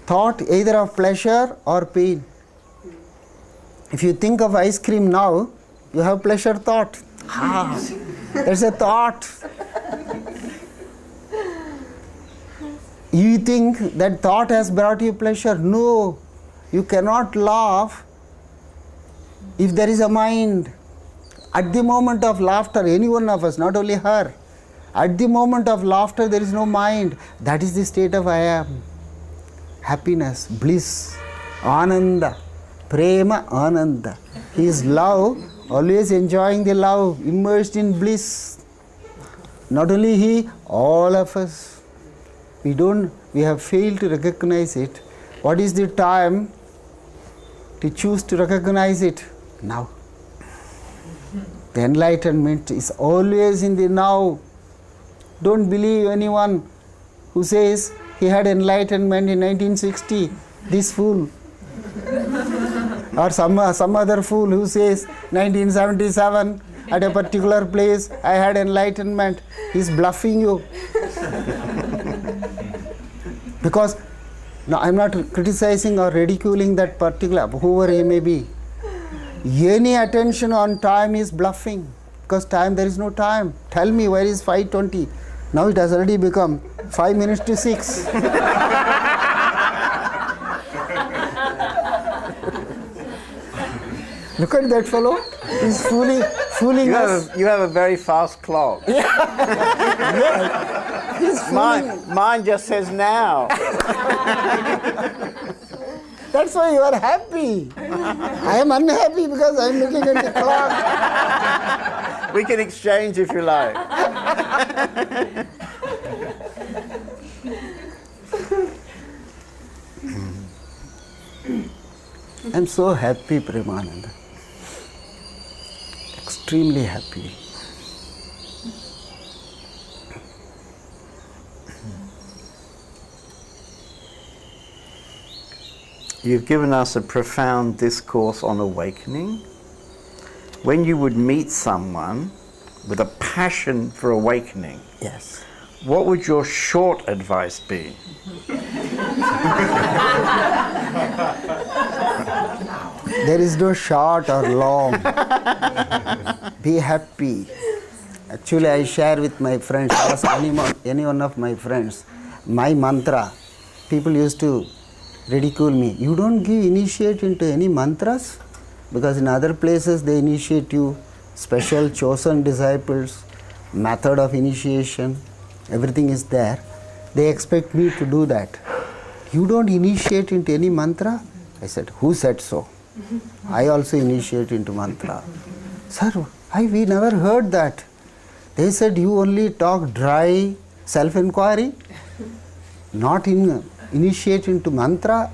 Thought either of pleasure or pain. If you think of ice cream now, you have pleasure thought. There's a thought. You think that thought has brought you pleasure. No, you cannot laugh if there is a mind. At the moment of laughter, any one of us, not only her, at the moment of laughter there is no mind. That is the state of I am. Happiness, bliss, ananda, prema, ananda. He is love, always enjoying the love, immersed in bliss. Not only he, all of us. We have failed to recognize it. What is the time to choose to recognize it? Now. The enlightenment is always in the now. Don't believe anyone who says he had enlightenment in 1960. This fool. Or some other fool who says 1977 at a particular place I had enlightenment. He's bluffing you. Because now I'm not criticizing or ridiculing that particular, whoever he may be. Any attention on time is bluffing. Because time, there is no time. Tell me where is 5:20? Now it has already become 5 minutes to 6. Look at that fellow. He's fooling us. You have a very fast clock. Yeah. He's fooling. Mine just says now. That's why you are happy. I am unhappy because I am looking at the clock. We can exchange if you like. I'm so happy, Premananda. Extremely happy. You've given us a profound discourse on awakening. When you would meet someone with a passion for awakening, Yes. what would your short advice be? There is no short or long. Be happy. Actually, I share with my friends, ask any one of my friends, my mantra. People used to ridicule me. You don't initiate into any mantras? Because in other places they initiate you, special chosen disciples, method of initiation, everything is there. They expect me to do that. You don't initiate into any mantra? I said, who said so? I also initiate into mantra. Sir, we never heard that. They said you only talk dry self-inquiry, not initiate into mantra.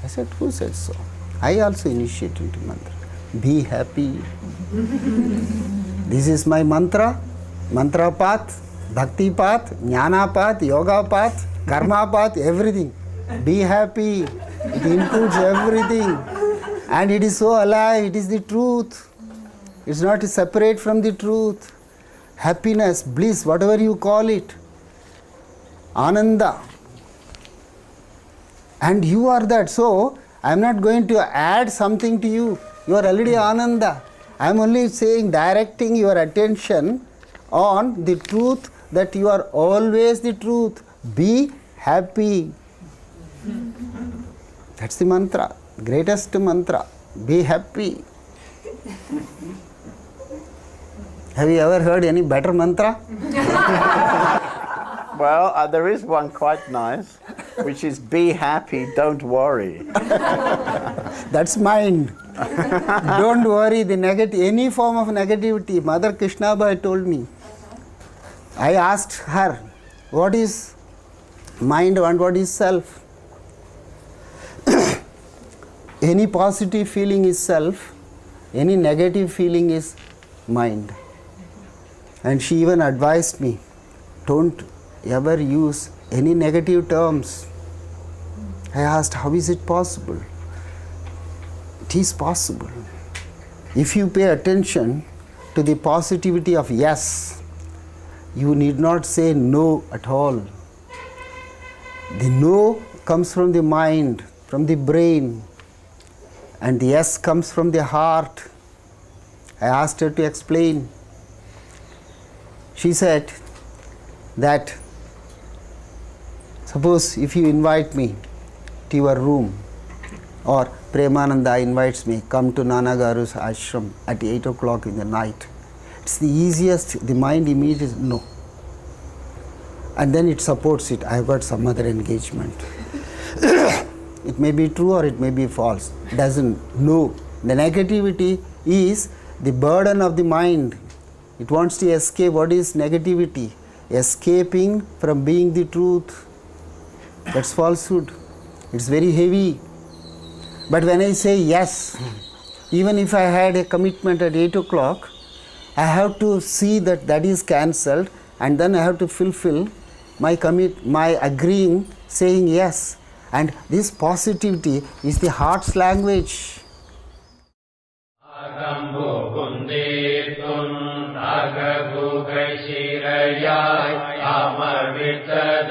I said, who said so? I also initiate into mantra. Be happy. This is my mantra. Mantra path, bhakti path, jnana path, yoga path, karma path, everything. Be happy. It includes everything. And it is so alive, it is the truth. It's not separate from the truth. Happiness, bliss, whatever you call it. Ananda. And you are that. So, I am not going to add something to you. You are already Ananda. I am only saying, directing your attention on the truth that you are always the truth. Be happy. That's the mantra, greatest mantra. Be happy. Have you ever heard any better mantra? Well, there is one quite nice, which is be happy, don't worry. That's mind. Don't worry, any form of negativity. Mother Krishnabai told me. I asked her, what is mind and what is self? Any positive feeling is self, any negative feeling is mind. And she even advised me, don't ever use any negative terms. I asked, how is it possible? It is possible. If you pay attention to the positivity of yes, you need not say no at all. The no comes from the mind, from the brain, and the yes comes from the heart. I asked her to explain. She said that suppose if you invite me to your room, or Premananda invites me, come to Nana Garu's ashram at 8 o'clock in the night. It's the easiest, the mind immediately no. And then it supports it. I've got some other engagement. It may be true or it may be false. Doesn't know. The negativity is the burden of the mind. It wants to escape. What is negativity? Escaping from being the truth. That's falsehood. It's very heavy. But when I say yes, even if I had a commitment at 8 o'clock, I have to see that that is cancelled, and then I have to fulfill my agreeing, saying yes. And this positivity is the heart's language. Agabu Gaishira Yai Amar Bitte